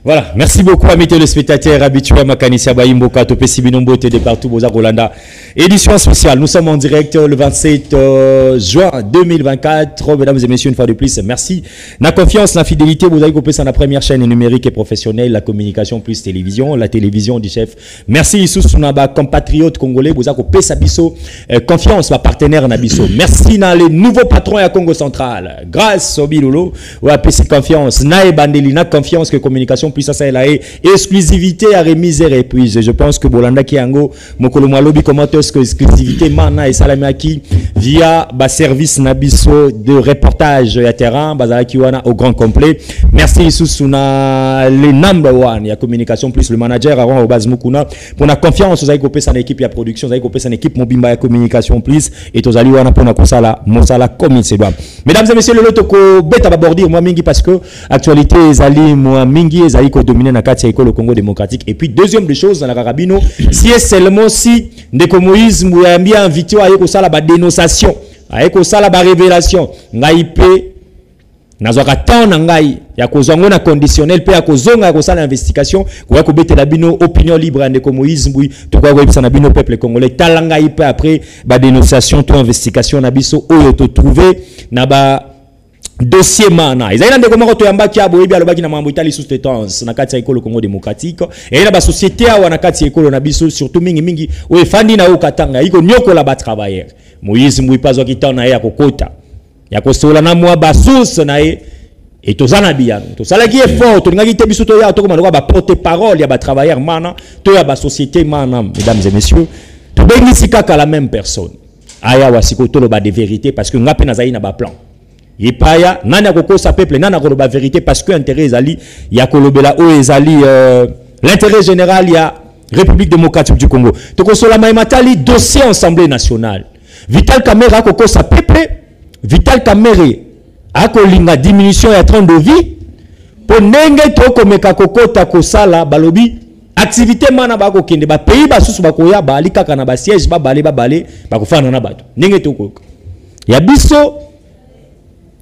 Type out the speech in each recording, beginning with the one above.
Voilà, merci beaucoup amis téléspectateurs habitués à Makanissia Baimboka Topesi Binombote de partout Boza Rolanda. Édition spéciale, nous sommes en direct le 27 juin 2024. Mesdames et messieurs, une fois de plus, merci. La confiance, la fidélité, vous avez coupé sur la première chaîne numérique et professionnelle, la communication plus télévision, la télévision du chef. Merci Issou Sunaba, compatriote congolais, vous avez coupé sa bisso, confiance, ma partenaire Nabiso. Merci dans les nouveaux patrons à Congo Central. Grâce au Bilolo, ou à PC Confiance, Nae Bandelina, confiance que communication puis ça là exclusivité à remise et puis je pense que Bolanda Kiango mokolo malobi comment est-ce que exclusivité mana et salamaki via ba service nabiso de reportage à terrain bazala kiwana au grand complet. Merci Susuna le number one ya communication plus le manager Aaron Obaz Mukuna pour la confiance vous avez coupé sa équipe ya production vous avez coupé sa équipe mobimba ya communication plus et tozali wana pour na kosala mosala comme il se doit. Mesdames et messieurs le lotoko beta babordir moi mingi parce que actualité ezali moi mingi ezali ko dominer na kati ya le Congo démocratique et puis deuxième des choses dans la Carabino si est seulement si ndeko Moïse Mouyambi a invité à ko sala ba dénonciation à ko sala ba révélation ngai pe nazoka tana ngai ya ko zongo na conditionnel pe ya ko zonga ya ko sala investigation ko ko betela bino opinion libre ndeko Moïse Mbui to ko ko na bino peuple congolais talanga pe après ba dénonciation to investigation na biso oyo to trouver na ba dossier mana ezali ndeko moko to yamba kia boyebi alobaki na mambo itali sous-traitance na kati ya ekolo Congo démocratique et na ba société awa na kati ya ekolo na biso surtout mingi o fandi na okatanga iko nyoko la ba travailleur Moïse Mbui pazo kitana ya kokota ya kosola na mwa basus na e et tozana biano to sala ki effort to ngaki te biso to ya to komaloka ba porte parole ya ba travailleur mana to ya ba société mana mesdames et messieurs to bengisi kaka la même personne aya wasiko to lo ba de vérité parce que ngape na zaina ba plan Yepaya, nana koko sa peuple, nana koloba vérité parce que intérêt ezali, ya kolobela o ezali l'intérêt général ya République démocratique du Congo. Toko sola maimatali dossier Assemblée nationale. Vital Kamerhe a koko sa peuple, Vital Kamerhe a kolinga diminution ya 30 de vie pour nenge toko meka koko ta kosala balobi activité mana ba ko kende ba pays ba susu ba koya ba alikaka na ba siège ba balé ba ko fana na bato. Nenge toko. Ya biso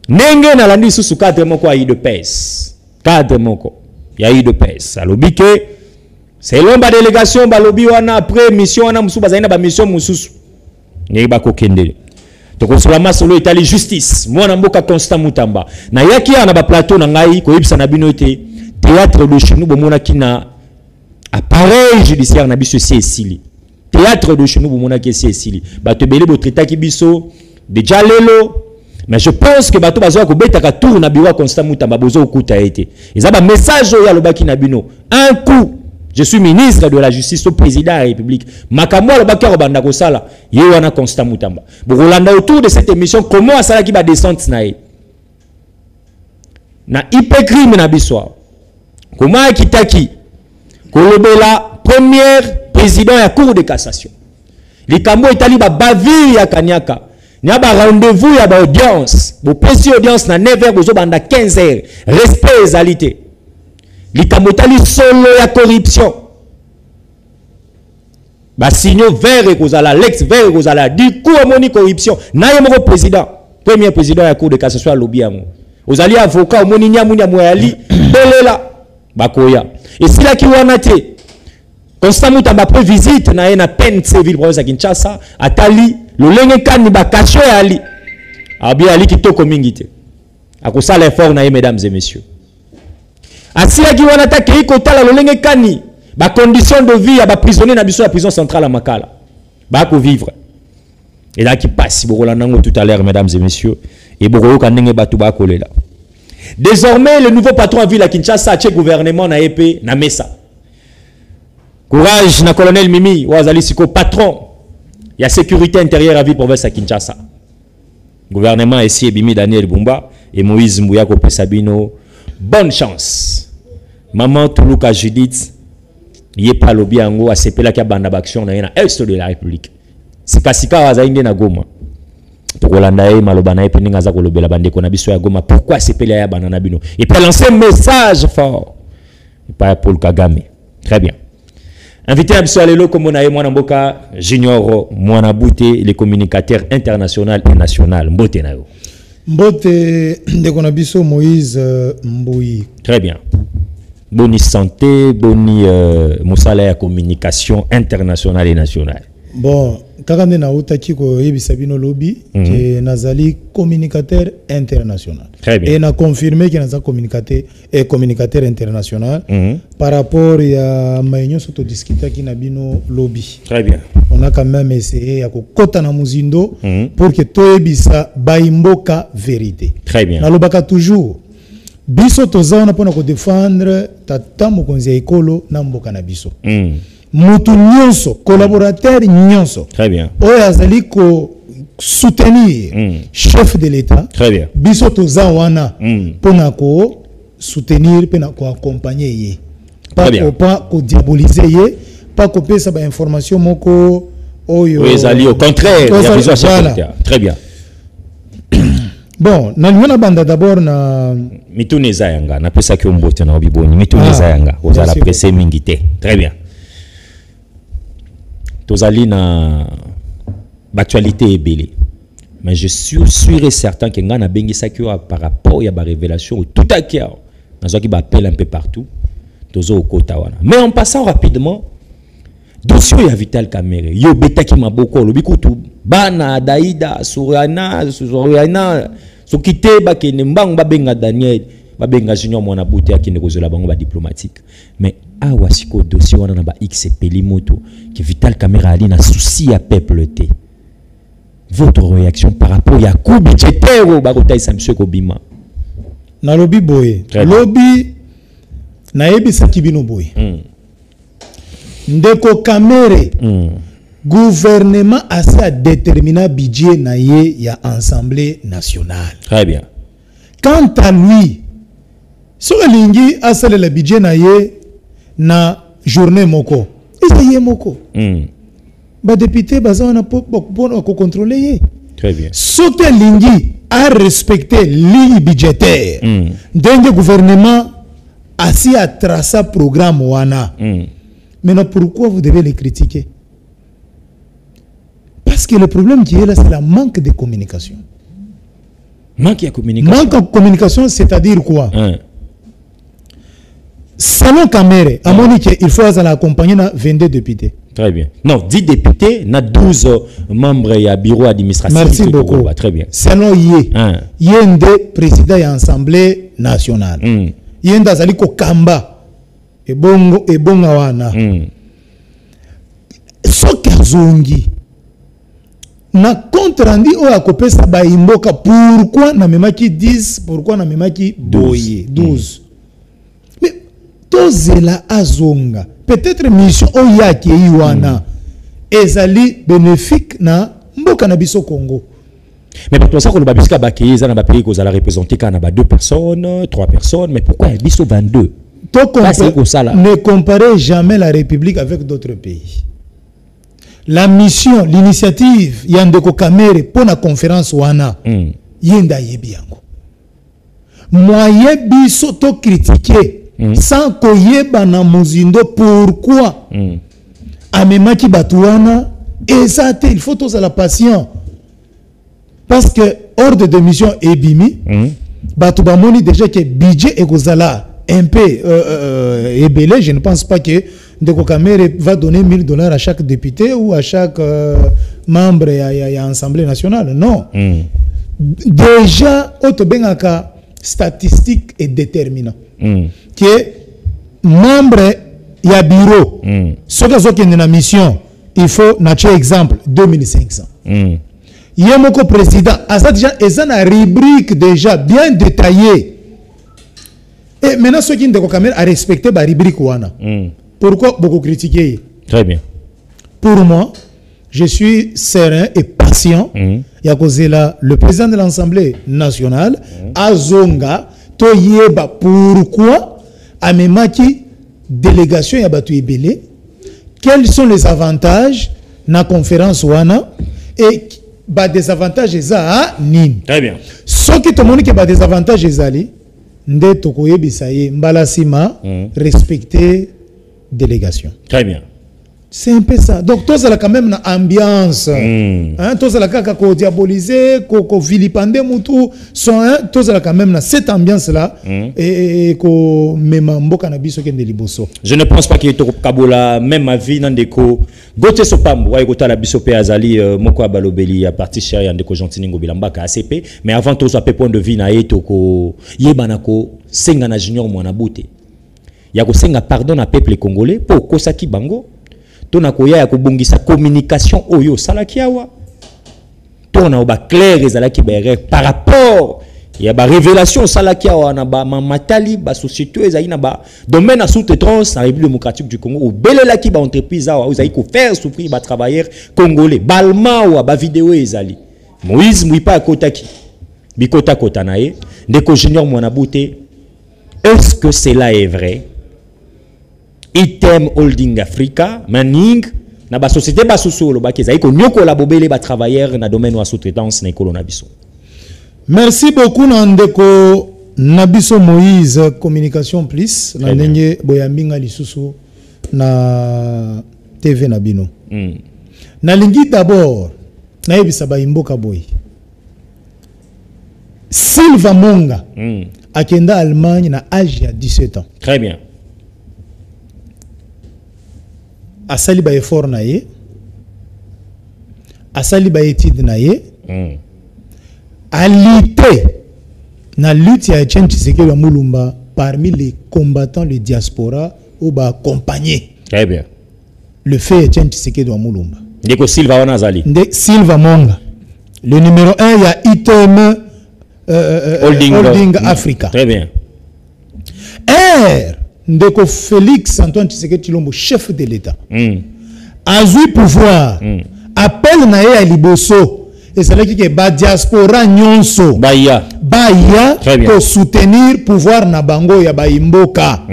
Nenge na landi susu cadre moko a de pèse. Cadre moko. Ya de pèse. Alobi ke selon ba délégation ba lobi wana après mission wana musu bazaina ba mission mususu. Nge ba kokende. Toko solama solo itali justice. Mwana mboka Constant Mutamba. Na yaki ana ba plateau na ngai ko yibisa na bino te théâtre de chez nous bomona kina appareil judiciaire na biso c'est esili. Théâtre de chez nous bomona ki c'est esili. Ba te belé bo traita ki biso déjà lelo. Mais je pense que bato bazoa ko betaka tour na biwa Constant Mutamba bozo okuta été. Ezaba message ya lobaki na bino. Un coup, je suis ministre de la justice au président de la République. Makamwa lobaki robanda ko sala, ye wana Constant Mutamba. Bolanda autour de cette émission comment asala ki ba descente na ye. Na hypocrime na biswa. Comment kitaki kolobela premier président ya cour de cassation. Likambo itali ba bavi ya Kanyaka. N'y a pas rendez-vous, il y a pas audience. Vous pensez audience na 9h, vous banda 15h. Respect égalité. Likamotali solo ya corruption. Ba signaux vert et kozala l'ex vert et kozala du coup moni corruption. Na ye moko président, premier président ya cour de cassation lobi amo. Ozali avocat moni nyamu moyali belela bakoya. Et si la ki wana te Constant Mutamba peut visite na na peine civile province ya Kinshasa atali lolenge kani ba kacho ali abi ali kitoko mingi te akosala effort na ye mesdames et messieurs asila ki wana ta ke ikotala lolenge kani ba condition de vie ya ba prisonnier na biso ya prison centrale à Makala ba ko vivre et là qui passe bokola nango tout à l'heure mesdames et messieurs et bokolo kanenge batu ba kolela désormais le nouveau patron à ville à Kinshasa a gouvernement na EP na mesa courage na colonel Mimi wazali siko patron il y a sécurité intérieure à vie province à Kinshasa. Gouvernement ici Bimi Daniel Bumba et Moïse Mbouya Kopé Sabino. Bonne chance. Maman Toulouka Judith, yé pas lobby ango a sepela ki banda baction na est de la République. Sikasika wazainde na Goma. Tokolanda e maloba na epeninga za kolobela bande ko na biso ya Goma. Pourquoi sepela ya bana na bino? Et puis lancer un message fort. Et pas Paul Kagame. Très bien. Invité à Bissoalelo comme on a Mwana Mboka Junior Mwana Bouté, les communicateurs internationaux et nationaux. Mbote na yo. Mbote de Konabiso Moïse Mboui. Très bien. boni santé, boni mosala ya communication internationale et nationale. Bon, kakande na utaki ko yebisabino lobby que nazali communicateur international. Très bien. Et na confirmé que naza communicateur international par rapport à maïnyo soto discuter qui na bino lobby. Très bien. On a quand même essayé ya ko kota na muzindo pour que to yebisa baimboka vérité. Très bien. Na lobaka toujours biso tozaona pona ko défendre tata mokonzi ya ekolo na mboka na biso. Mutu nyonso, collaborateur nyonso. Très bien. Oyo azali ko soutenir chef de l'État. Très bien. Biso toza wana pona ko soutenir, pona ko accompagner ye. Pas ko diaboliser ye, pas ko pesa ba information moko oyo. Oui, ezali au contraire, il y a besoin de chef de l'État. Très bien. Bon, na banda d'abord na Mituneza yanga, na pesa ki ombote na obiboni, mituneza yanga, ozala pressé mingité. Très bien. Tozali na l'actualité est belle. Mais je suis sûr et certain que ngana bengi sakyo par rapport à la révélation tout à kia. Nazo ki ba appel un peu partout. Tozo okota wana. Mais en passant rapidement dossier ya Vital Kamerhe. Yo beta ki maboko lobi kutu bana Daïda Soriana sokite ba ke mbang ba benga Daniel ba benga Junior mwana buti akine kozola bango ba diplomatique. Mais awa siko dossier wana na ba XP limoto que Vital Kamerhe ali na souci à peuple te. Votre réaction par rapport à coût budgétaire au Barotaï Samsung Kobima? Na lobby boye. Lobby na yebi sakibino boye. Ndeko Kamerhe. Gouvernement a déterminé budget na ye ya Assemblée nationale. Très bien. Quant à lui, so lingi asale le budget na ye na journée moko. Essaye moko. Ba député bazana pour contrôler ye. Très bien. Ce que lingi a respecté ligne budgétaire. D'un gouvernement assis à tracer programme wana. Maintenant pourquoi vous devez les critiquer? Parce que le problème qui est là, c'est le manque de communication. Manque de communication. Manque de communication, c'est-à-dire quoi? Salon Kamerhe, à Monique, il faut accompagner 22 députés. Très bien. Non, 10 députés, na 12 membres et bureau administratif. Merci beaucoup. Très bien. Selon Yé, Yende, président de l'Assemblée nationale. Yende Azali Kamba, et bon wana. Sokazongi. Na compte rendu au akopé sa baimboka. Pourquoi na memaki 10, pourquoi na memaki 12. Mais tozela azonga. Peut-être mission oyaki iwana ezali bénéfique na mboka na biso Congo. Mais pour ça que le babiska bakeye za na ba pays kozala représenter kana ba 2 personnes, 3 personnes, mais pourquoi biso 22? Ne comparez jamais la République avec d'autres pays. La mission, l'initiative Yandeko Kamerhe pour la conférence wana yenda yebi yango. Moyen biso to critiquer sans koyeba na muzindo pourquoi amemaki batuana et ça il faut tous à la patient parce que ordre de mission ebimi batu bamoni déjà que budget ekozala un peu ébélé. Je ne pense pas que Ndeko Kamerhe va donner $1000 à chaque député ou à chaque membre de l'Assemblée nationale. Non. Déjà, autobengaka statistique est déterminant. Que membre ya bureau, ceux qui ont une mission, il faut un exemple 2500. Yemoko président, ça déjà une rubrique déjà bien détaillée. Et maintenant ceux qui ont Kamerhe à respecter la rubrique wana. Pourquoi beaucoup critiquer? Très bien. Pour moi, je suis serein et patient. Il y a causé là le président de l'Assemblée nationale, Azonga, Toyeba, pourquoi Amemaki, délégation Yabatu Ebele, quels sont les avantages na la conférence Wana et bah, des avantages à Nin. Très bien. Ce qui te montre que bah, des avantages Ezali, Nde Tokoyebi Saye, Mbalasima, respecter délégation. Très bien. C'est un peu ça. Donc, tous la quand même une ambiance. Tous la quand diaboliser, vilipender, tous la quand même cette ambiance-là. Et que même mboka na biso kende liboso. Je ne pense pas qu'il y ait Kabola, même ma vie, dans des co. Gote Sopam, ouais, Gota la biso pe azali, moko abalobeli, à partir chez Yandeko Gentiningo Bilambaka ACP. Mais avant tout, ça peut point de vie na etoko, yebanako, sengana junior mwanabute. Yako senga pardon à peuple congolais, pour Kosaki Bango. Tona koya ya kobongisa communication oyo salaki awa tona oba clair ezalaki ba erreur par rapport ya ba révélation salaki awa na ba matali ba société ezali na ba domaine sous-traitance na République démocratique du Congo ou belelaki ba entreprise awa ezali ko faire souffrir ba travailleurs congolais balma ou ba vidéo ezali Moïse Mouipa Kotaki bikota kota nae ndeko junior Mwanabute. Est-ce que cela est vrai? Item Holding Africa, Manning, na ba société ba sosolo ba keza iko nyoko la bobele ba travailleurs na domaine wa sous-traitance na ikolo na biso. Merci beaucoup Nandeko Nabiso Moïse Communication Plus na ndenge boyambinga lisusu na TV Nabino. Na lingi d'abord na yebisa ba imboka boy. Silva Monga akenda Allemagne na âge ya 17 ans. Très bien. Asali ba effort na ye, asali ba étude na ye, a lutté na lutte ya Etienne Tshisekedi wa Mulumba parmi les combattants de diaspora ou ba accompagner. Très bien. Le fait Etienne Tshisekedi wa Mulumba. Ndeko Silva wana azali. Silva Monga. Le numéro 1 il y a Item Holding Africa. Très bien. Ndeko Félix Antoine Tshisekedi Tshilombo, chef de l'État, a eu pouvoir, appelle na ye à liboso, et c'est là qu'il y a diaspora nyonso, Baya, pour soutenir pouvoir na bango ya baimboka.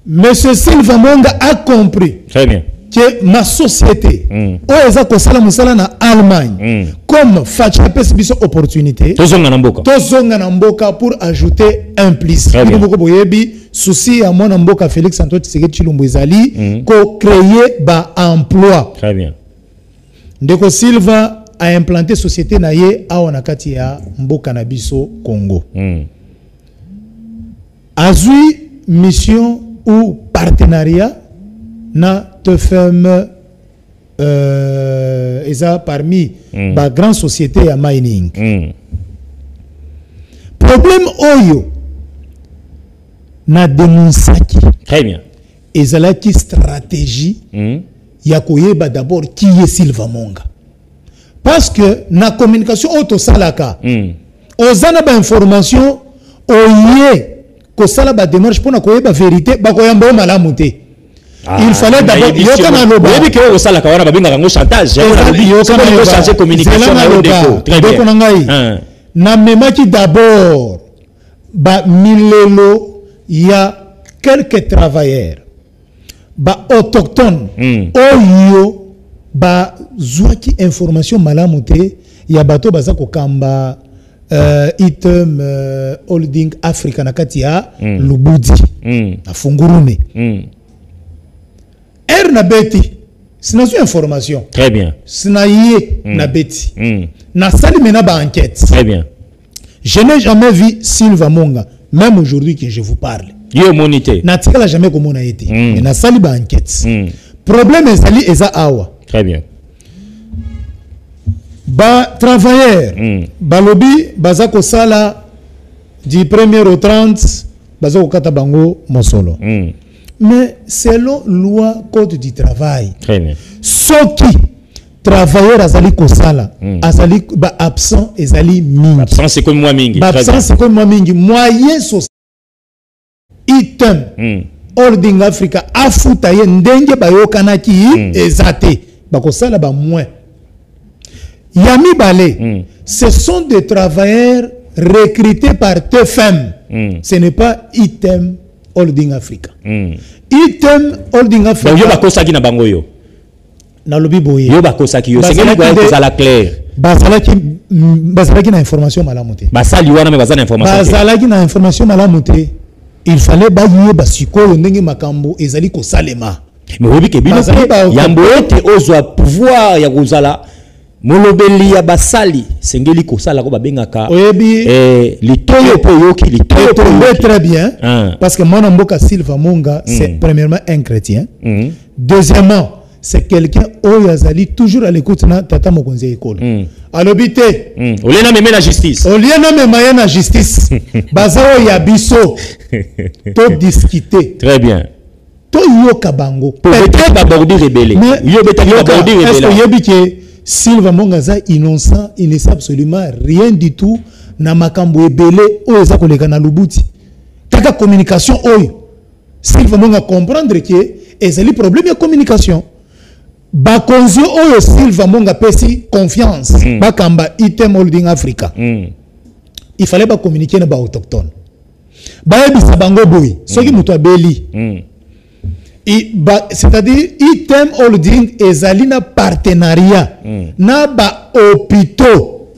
Monsieur Silva Monga a compris. Très bien. Que ma société, oeza kosala musala na Allemagne, comme facha pesi biso opportunité, tozonga na mboka pour ajouter un plus. Beaucoup boyebi souci à mon mboka Félix Antoine Tshisekedi Tshilombo ezali ko créer ba emploi. Très bien. Ndeko Silva a implanté société na ye awa na kati ya mboka na biso Congo. Azui mission ou partenariat na TFM eza parmi ba grande société ya mining. Problème oyo na dénonçaki. Très bien. Ezalaki stratégie ya koyeba d'abord qui est Silva Monga. Parce que na communication auto salaka ozana ba information oye ko sala ba démarche pour na koyeba vérité ba koyamba malamu te. Il fallait d'abord yokana loba. Yebi ke osala ka wana babinga ngo chantage. Yokana changer communication na lodeko. Très bien. Na memaki d'abord ba milelo ya quelques travailleurs ba autochtones oyo ba zwaki information malamu te ya bato baza ko kamba Item Holding Africa na kati ya Lubudi na Fungurune. Na beti, sina su information. Très bien. Sina yé na beti. Na sali mena ba enquête. Très bien. Je n'ai jamais vu Silva Monga, même aujourd'hui que je vous parle. Yo monité. Na tika la jamais comme on a été. Mais na sali ba enquête. Problème ezali eza awa. Très bien. Ba travailleur, ba lobby, baza ko sala du 1er au 30, baza ko kata bango mosolo. Mais selon loi code du travail, très bien. Ceux qui travailleurs azali kosala, azali ba absent ezali mingi. Absent c'est comme moi mingi. Absent c'est comme moi mingi. Moyen social. Item Holding Africa afuta ye ndenge bayokanaki ezate. Bakosala ba moins. Yami Balé, ce sont des travailleurs recrutés par TFM. Ce n'est pas Item Holding Africa. Item Holding Africa. Donc, yo bakosaki na bango yo. Na lobi boye. Yo bakosaki yo. C'est que ça la clair. Bazalaki na information malamu te. Basali wana me bazana information. Bazalaki na information malamu te. Il fallait bayiye basiko ndenge makambo ezali ko salema. mais oui que bino yamboete ozwa pouvoir ya kozala molobeli ya basali sengeli kosala ko babengaka litoyo po yoki litoyo très bien parce que mon mboka Sylvain Monga c'est premièrement un chrétien deuxièmement c'est quelqu'un oyo azali toujours à l'écoute na tata mokonzi école alobité olena meme la justice olena meme na justice bazao ya biso to discuter très bien to yoka bango peut-être babordi rebelle yo betaki babordi rebelle est-ce que yebike Sylvain Monga za innocent il ne sait absolument rien du tout na makambo ebele oyo za koleka na lubuti kaka communication oyo Sylvain Monga comprendre que ezali problème ya communication bakonzi oyo Sylvain Monga pesi confiance bakamba Item Holding Africa il fallait ba communiquer na ba autochtone ba ebisa bango boy soki muto abeli c'est-à-dire Item Holding ezali na partenariat na ba hôpitaux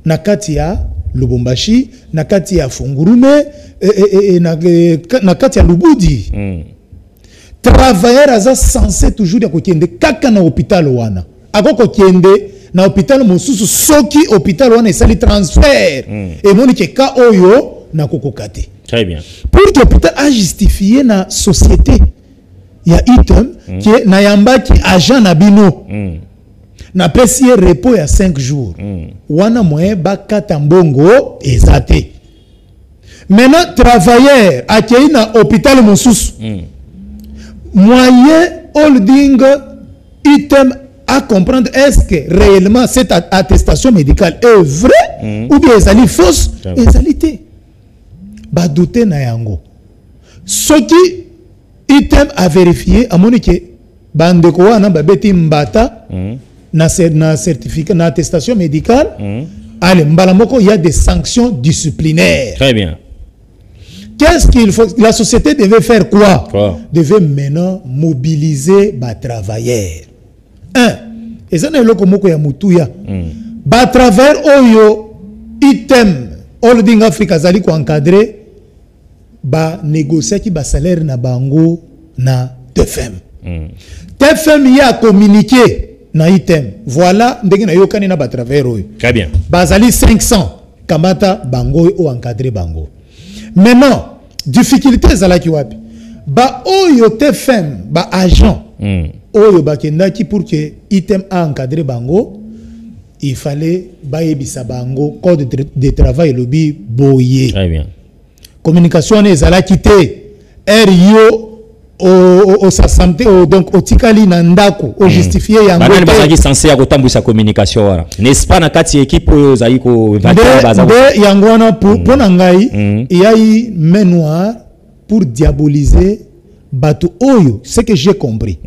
na kati ya Lubumbashi na kati ya Fungurume na kati ya Lubudi travailleur aza censé toujours ya kokende kaka na hôpital wana akoko kende na hôpital mosusu soki hôpital wana esali transfert et moni ke ka oyo na kokokate très bien pour que l'hôpital a justifié na société ya Item qui na yambaki agent na bino na pesi repos ya 5 jours wana moyen bakata mbongo ezate maintenant travailleur akei na hôpital mosusu moyen holding Item à comprendre est-ce que réellement cette attestation médicale est vraie ou bien ezali fausse ezalité ba douter na yango soki Item a vérifié à monique bandeko wana babeti mbata na certificat na attestation médicale allez mbala moko il y a des sanctions disciplinaires très bien. Qu'est-ce qu'il faut? La société devait faire quoi? Devait maintenant mobiliser les travailleurs. Et ça n'est pas comme ça. Les travailleurs oyo Item Holding Africa zali ko encadrer ba négocier ki ba salaire na bango na TFM. TFM y a communiqué na Item. Voilà ndenge na yokani na ba travailleurs oyo. Très bien. Bazali 500 kamata bango o encadrer bango. Maintenant, difficulté zalaki wapi. Ba oyo TFM, ba agent, oyo ba kendaki pour que Item a encadré bango, il fallait ba yebisa bango code de travail lobi boye. Très bien. Communication ezalaki te RIO au s'assemblée donc au tikali na ndako au justifier yango. Banani bazaki censé akotambwisa communication wana. N'est-ce pas na kati équipe oyo zali ko de yango wana pour ngai il y a eu main noire pour diaboliser bato oyo. Ce que j'ai compris.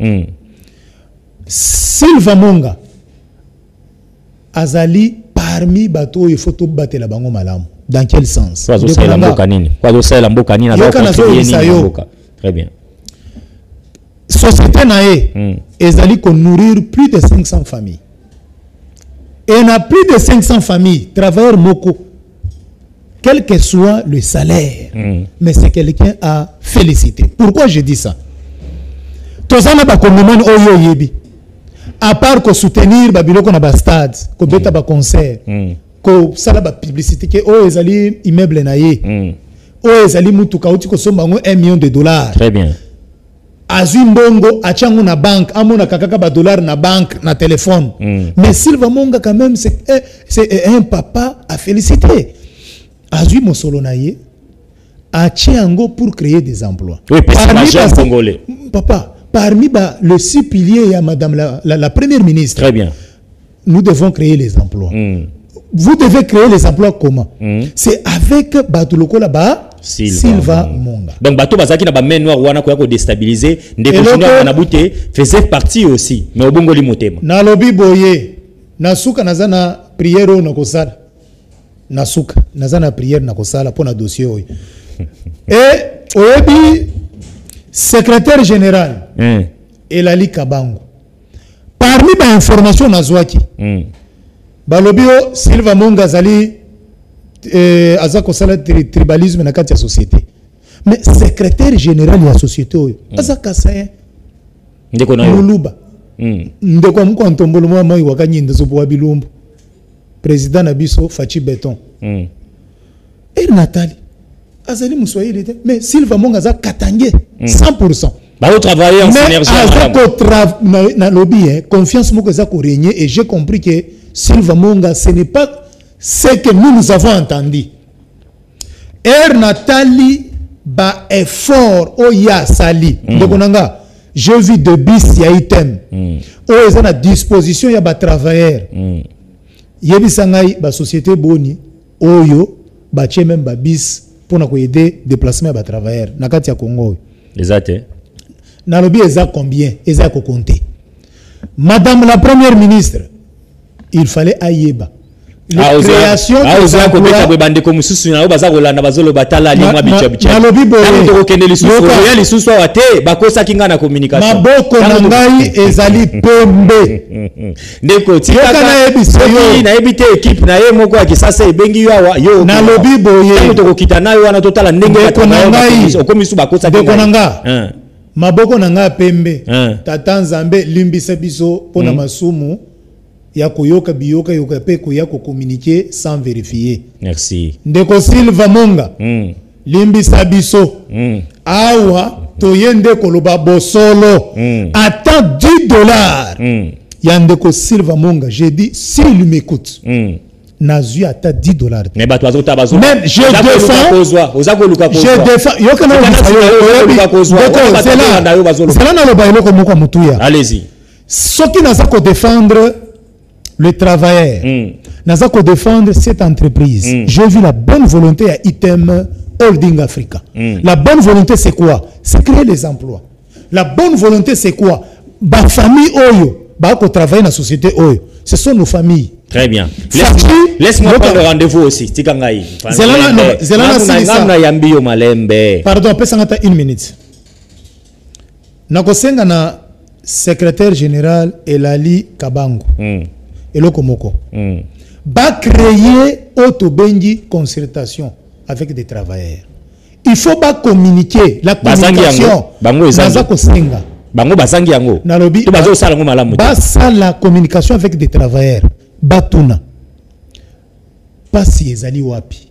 Sylvain Monga azali parmi bato oyo photo batela bango malamu. Dans quel sens? Très bien. Société nae ezali ko nourrir plus de 500 familles. Et na plus de 500 familles, travailleurs moko, quel que soit le salaire, mais c'est quelqu'un à féliciter. Pourquoi je dis ça? Tozana ba kongomani oyo yebi. À part ko soutenir ba biloko na ba stade, ko beta ba concert, ko sala ba publicité ke o ezali immeuble na ye. O ezali mutuka uti ko somba ngo $1 million. Très bien. Azumbongo achangu na banque amona kakaka ba dollar na banque na téléphone. Mais Sylvain Monga quand même c'est un papa à féliciter. Azui mosolo na ye achango pour créer des emplois. Oui, parmi congolais. Papa, parmi le 6 piliers il y a madame la première ministre. Très bien. Nous devons créer les emplois. Vous devez créer les emplois comment? C'est avec Batuloko là-bas Sylvain Monga. Donc bato bazaki na ba main noire wana ko déstabiliser ndeko junior na buté faisait partie aussi mais obongo li motema. Na lobi boye na suka nazana prière na kosala. Na suka nazana prière na kosala pour na dossier oyo. Et oyebi secrétaire général Elali Kabango. Parmi ba information nazwaki. Balobio Sylvain Monga zali azako sala tribalisme na kati ya société. Mais secrétaire général de la société azaka ça Muluba. Ndeko mko antombolo mwa mai wakani ndezo bwa bilumbu. Président Nabiso Fachi Beton. Nathalie. Azali Moussoaïli, mais Sylva Monga za katangé 100%. Bah, vous travaillez en synergie. Mais na lobby, confiance moko za ko régner et j'ai compris que Sylva Monga ce n'est pas ce que nous avons entendu. Nathalie ba effort o ya sali. Donc onanga je vis de bis ya item. O eza na disposition ya ba travailleur. Yebisangai ba société boni oyo ba tche même ba bis pour na ko aider déplacement ba travailleur na kati ya Congo. Exact. Na lobby eza combien? Eza ko compter. Madame la première ministre, il fallait ayeba. La création de bande comme susu na baza kolanda bazolo batala ali mwa bicha bicha. Na lobby boye. To kokende lisusu ya lisusu wate bakosa kinga na communication. Maboko na ngai ezali pembe. Ndeko tika na ebite équipe na ye moko ya kisasa ebengi yo. Na lobby boye. To kokita nayo wana totala ndenge na ngai okomisu bakosa kinga. Ndeko na nga. Maboko na nga pembe. Tata Nzambe limbisa biso pona masumu. Ya koyoka biyoka yoka pe ko ya ko communiquer sans vérifier. Merci. Ndeko Sylva Monga. Limbisa biso. Awa toyende koloba bosolo. Attends $10. Ya Ndeko Sylva Monga, j'ai dit s'il m'écoute. Nazu ata $10. Mais bah toi tabazo. Même je défends. Yoka na c'est là na loba eloko moko mutuya. Allez-y. Soki na ko défendre le travailleur, n'a qu'à défendre cette entreprise. J'ai vu la bonne volonté à Item Holding Africa. La bonne volonté, c'est quoi? C'est créer les emplois. La bonne volonté, c'est quoi? Ma famille Oyo, travailler dans la société Oyo. Ce sont nos familles. Très bien. Laisse-moi prendre le rendez-vous aussi. Pardon, peut-être une minute. Nakosenga na secrétaire général Elali Kabango. Eloko moko. Va créer autobengi concertation avec des travailleurs. Il faut pas communiquer la communication. Bango basangi yango. Nalobi. Basa la communication avec des travailleurs. Batuna. Pasi ezali wapi.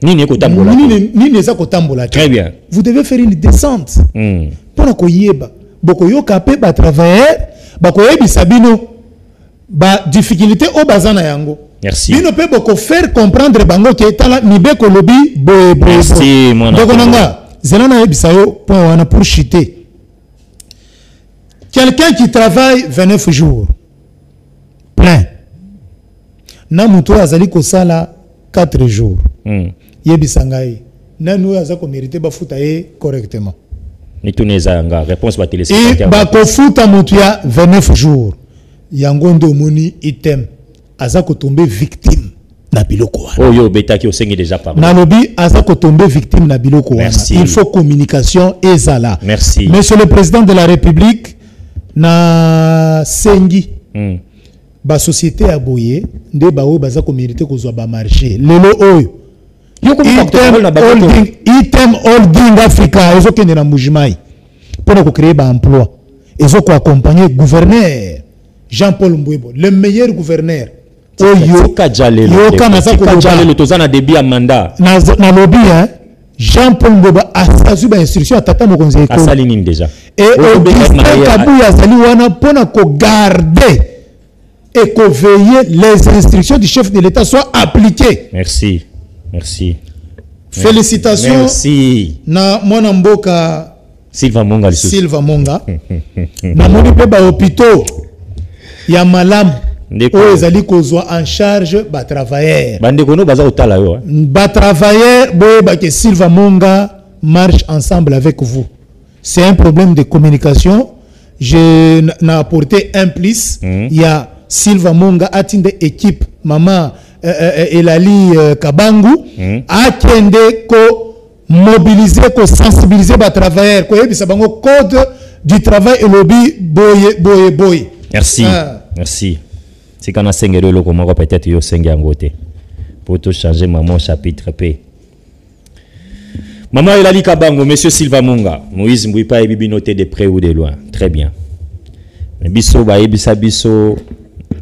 Nini kotambola. Nini eza kotambola. Très bien. Vous devez faire une descente. Pour koyeba. Boko yo kapé ba travailleurs. Bako yebi sabino. Ba difficulté au bazana yango. Merci. Bino pe boko faire comprendre bango ki etala mibe ko lobi boye. Merci mon ami. Donc nanga zelana ebisayo point wana pour chuter. Quelqu'un qui travaille 29 jours plein. Na muto azali ko sala 4 jours. Yebisangai. Na nous azako mériter ba futa ye correctement. Ni tuneza nga réponse ba téléspectateur. Et ba ko futa mutuya 29 jours. Yangondo moni item azako tomber victime na biloko wana. Oh yo betaki osengi déjà parlé. Na lobi azako tomber victime na biloko wana. Il faut communication ezala. Merci. Monsieur le président de la République na sengi ba société ya boye nde ba o bazako mériter kozwa ba marché. Lelo oyo Item Holding Africa ezo kende na Mujimai pour ko créer ba emploi. Ezo ko accompagner gouverneur Jean-Paul Mbouebo, le meilleur gouverneur. Tozana débit à mandat. Na lobby Jean-Paul Mbouebo a saisi ba instruction à tata mokonzi école. Asaline déjà. Et Augustin Kabuya zali wana pona ko garder et ko veiller les instructions du chef de l'État soient appliquées. Merci. Merci. Félicitations. Merci. Na mwana mboka Sylva Monga. Na moni pe ba hôpitaux. Ya malam o ezali kozwa en charge ba travailleurs. Bandeko no baza otala yo. Ba travailleurs boye ba ke Sylva Monga marche ensemble avec vous. C'est un problème de communication. Je n'ai apporté un plus. Il y a Sylva Monga atinde équipe maman Elali Kabangu akende ko mobiliser ko sensibiliser ba travailleurs ko yebisa bango code du travail et lobby boye. Merci. Merci. C'est quand on a sengé le loco, peut-être yo sengé en côté. Pour tout changer maman chapitre P. Maman Elali Kabango, monsieur Sylva Monga, Moïse Mbouipa et Bibi noté de près ou de loin. Très bien. Mais biso ba ebisa biso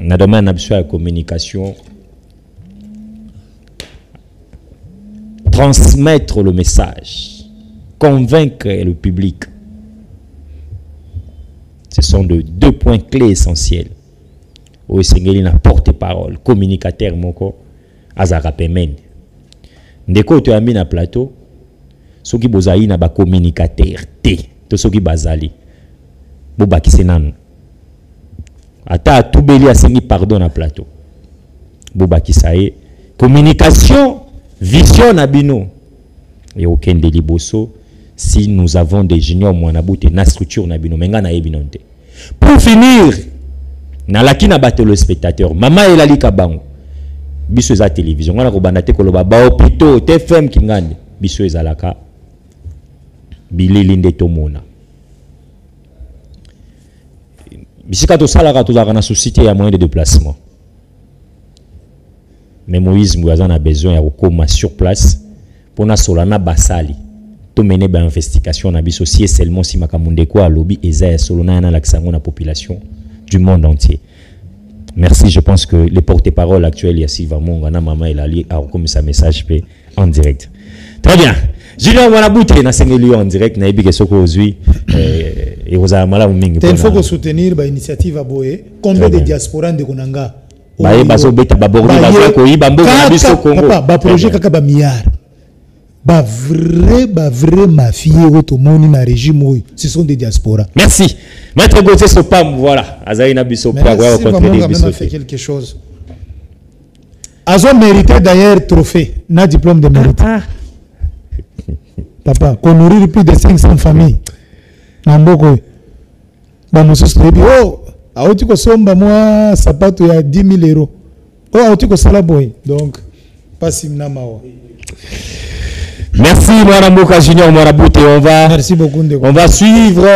na domaine de communication. Transmettre le message, convaincre le public. Ce sont de deux points clés essentiels. Au Seigneur, il porte-parole, communicateur, moko, azarapemen. Ndeko tu ami na plateau, ceux qui bozaï na ba communicateur, te, to ceux qui bazali, bo bakise nanu. Ata tout beli asengi pardon na plateau. Bo bakisaye, communication, vision na bino. Et aucun deliboso. Si nous avons des juniors moanaboute na structure na bino menga na ebinonte. Pour finir, na laki na batte le spectateur, mama elali kabango. Biso eza télévision, ngana ko bandate ko loba ba hôpital TFM kingande. Biso ezalaka bilili nde tomona. Bisika to sala ka to za na société ya moyen de déplacement. Mais Moïse Mouazan a besoin de recommencer sur place pour na solana basali. To mener ba investigation na biso si seulement si makamunde ko alobi eza solona na laksango na population du monde entier. Merci, je pense que les porte-parole actuels ici va monga na mama elali a comme sa message en direct. Très bien. Julien Wanabouté na sengeli en direct na ebike soko ozui et oza mala mingi. Il faut soutenir ba initiative aboye combien de diaspora de konanga. Ba bazo beta ba bordi ba ko yiba mboka na biso Congo. Ba projet kaka ba milliard. Ba vrai mafia otomoni na régime, ce sont des diasporas. Merci. Maître Gauthier Sopam, voilà. Azaïna Bisso pour avoir rencontré Bisso. Fait quelque chose. Azo mérité d'ailleurs trophée, na diplôme de mérite. Papa, qu'on nourrit plus de 500 familles. Namboko. Ba monsieur Strebi, oh, aoti ko somba moi sapato ya 10 000 euros. Oh, aoti ko sala boy. Donc, pas simna mawa. Merci Mouaramouka Junior Mourabouté. Merci beaucoup. On va suivre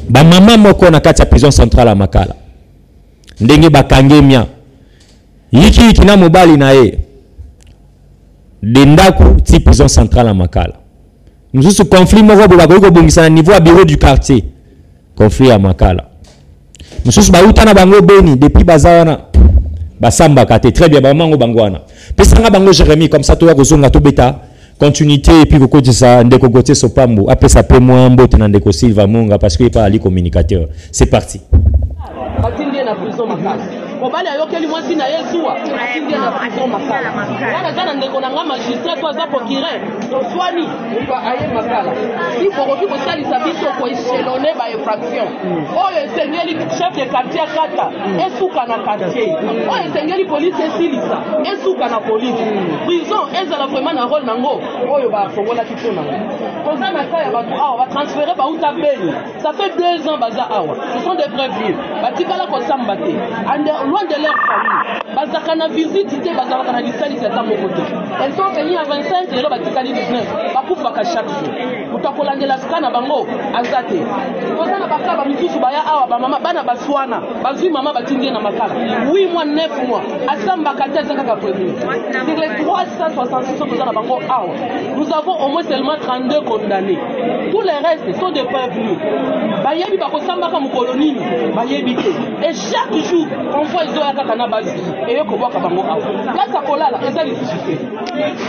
ba maman moko na kati ya prison centrale à Makala. Ndenge bakangemia. Yiki kina mobali na ye. Dendaku ti prison centrale à Makala. Nous ce conflit moko bo bakoki bongisa na niveau à bureau du quartier. Conflit à Makala. Nous ba utana bango beni depuis bazawana. Basamba kate très bien bamango bangwana. Pesanga bango Jérémy comme ça to ya kozonga to beta. Continuité et puis vous côté ça ndeko Gauthier Sopambo après ça peut moins mbote na ndeko Silva Monga parce qu'il parle communicateur. C'est parti. Mobali ayokeli mwasi na Yesuwa atindia na prison Makala. Wana zana ndeko na ngama magistrat to za procureur to swani kwa aye Makala. Si poroki ko sali sa biso ko échelonner ba infraction. Oyo esengeli chef de quartier kata esuka na quartier. Oyo esengeli police esilisa esuka na police. Prison ezala vraiment na rôle nango. Oyo ba fongola kitona. Koza na kaya ba awa ba transférer ba uta beni. Ça fait 2 ans baza awa. Ce sont des prévenus. Batikala ko sambate. Loin de leur famille, bazakana visite, bazakana lisali c'est à mon côté. Elles sont venues à 25 et là batikali 19. Bakufaka chaque jour. Utakolande la skana bango azate. Kozana bakaba misusu baya awa ba mama bana baswana. Bazui mama batindie na Makala. 8 mois 9 mois. Asamba kata zaka prévu. Sur les 366 kozana bango awa. Nous avons au moins seulement 32 condamnés. Tous les restes sont des prévenus. Bayebi bakosamba ka mukoloni, bayebi te. Et chaque jour on voit ils ont kaka base et yoko boka bango awa. Place akolala ezali suffisé.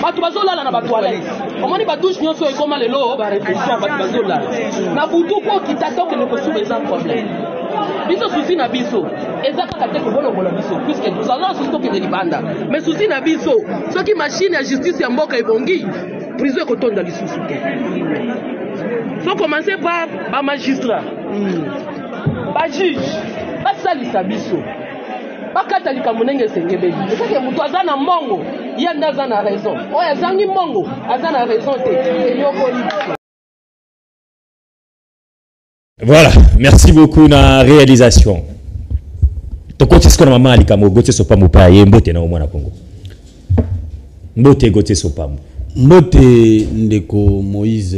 Batu bazolala na batoilette. Omoni ba douche nyonso ekoma lelo ba réflexion batu bazolala. Na butu ko kitatoke ne ko soulever un problème. Biso souci na biso ezaka kate ko bono bola biso puisque nous allons surtout que de libanda. Mais souci na biso ceux qui machine ya justice ya mboka ebongi prison ko tonda lisusu te. Faut commencer par ba magistrat. Ba juge. Ba salisa biso. Bakata likamunenge sengebeli. C'est que mutu azana mbongo, yanda azana raison. Oya zangi mbongo, azana raison te. Voilà, merci beaucoup na réalisation. Tokoti ce que maman alikamo Gauthier Sopambo pa yembote na omwana Congo. Mbote Gauthier Sopambo. Mbote ndeko Moïse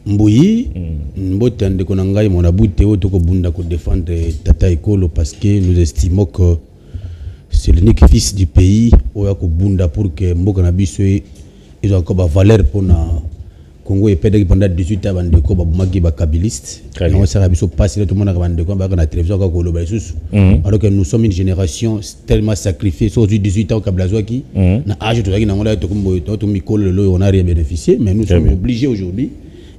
Mbouyi, mbote ndeko na ngai Mourabouté oyo tokobunda ko défendre tata ekolo parce que nous estimons que c'est l'unique fils du pays oyo akobunda pour que mboka na biso ils ont encore ba valeur pour na Congo est pédé pendant 18 ans de ko babumaki ba kabiliste. On s'est rabiso passer tout le monde à de ko ba na télévision ko ko loba sous. Alors que nous sommes une génération tellement sacrifiée sur 18 ans kablazwaki na âge to zaki na ngona to kumbo to mikolo lo on a rien bénéficié mais nous sommes obligés aujourd'hui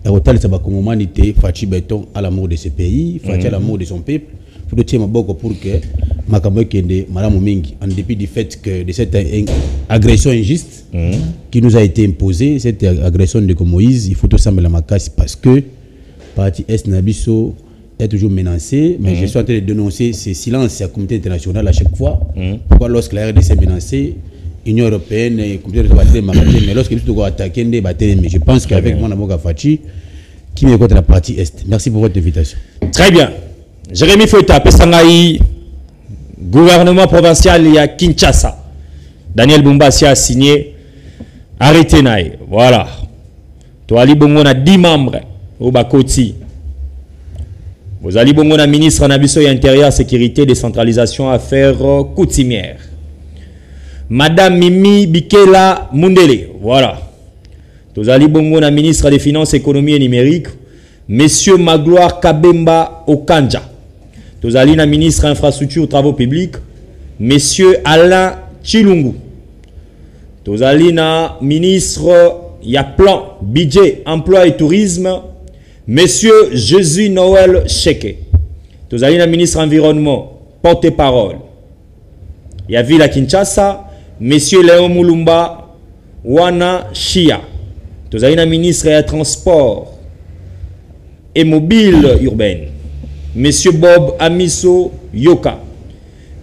et autant ça ba humanité Fachi Béton à l'amour de ce pays, Fachi à l'amour de son peuple. Pour le tirer beaucoup pour que Makambo kende Madame Mingi en dépit du fait que de cette agression injuste qui nous a été imposée, cette agression de Moïse, il faut tout sembler la macasse parce que parti Est Nabiso est toujours menacé, mais je suis en train de dénoncer ce silence à la communauté internationale à chaque fois. Pourquoi lorsque la RDC est menacée, l'Union européenne et la communauté internationale, mais lorsqu'ils sont attaqués, mais je pense qu'avec mon amour Fachi, qui est contre la partie Est. Merci pour votre invitation. Très bien. Jérémy Foueta, Pessangaï, gouvernement provincial à Kinshasa. Daniel Bombassi a signé. Arrêtez naï. Voilà. Toi, Ali Bongo a 10 membres au Bakoti. Vous allez Bongo a ministre en Abisso Intérieur, Sécurité, Décentralisation, Affaires coutumières. Madame Mimi Bikela Mundele. Voilà. Vous allez Bongo a ministre des Finances, Économie et Numérique. Monsieur Magloire Kabemba Okanja. Nous allons na ministre infrastructure travaux publics, monsieur Alain Chilungu. Nous allons na ministre ya plan, budget, emploi et tourisme, monsieur Jésus Noël Cheke. Nous allons na ministre environnement, porte-parole. Ya Villa Kinshasa, monsieur Léon Moulumba Wana Chia. Nous allons na ministre ya transport et mobile urbaine. Monsieur Bob Amiso Yoka,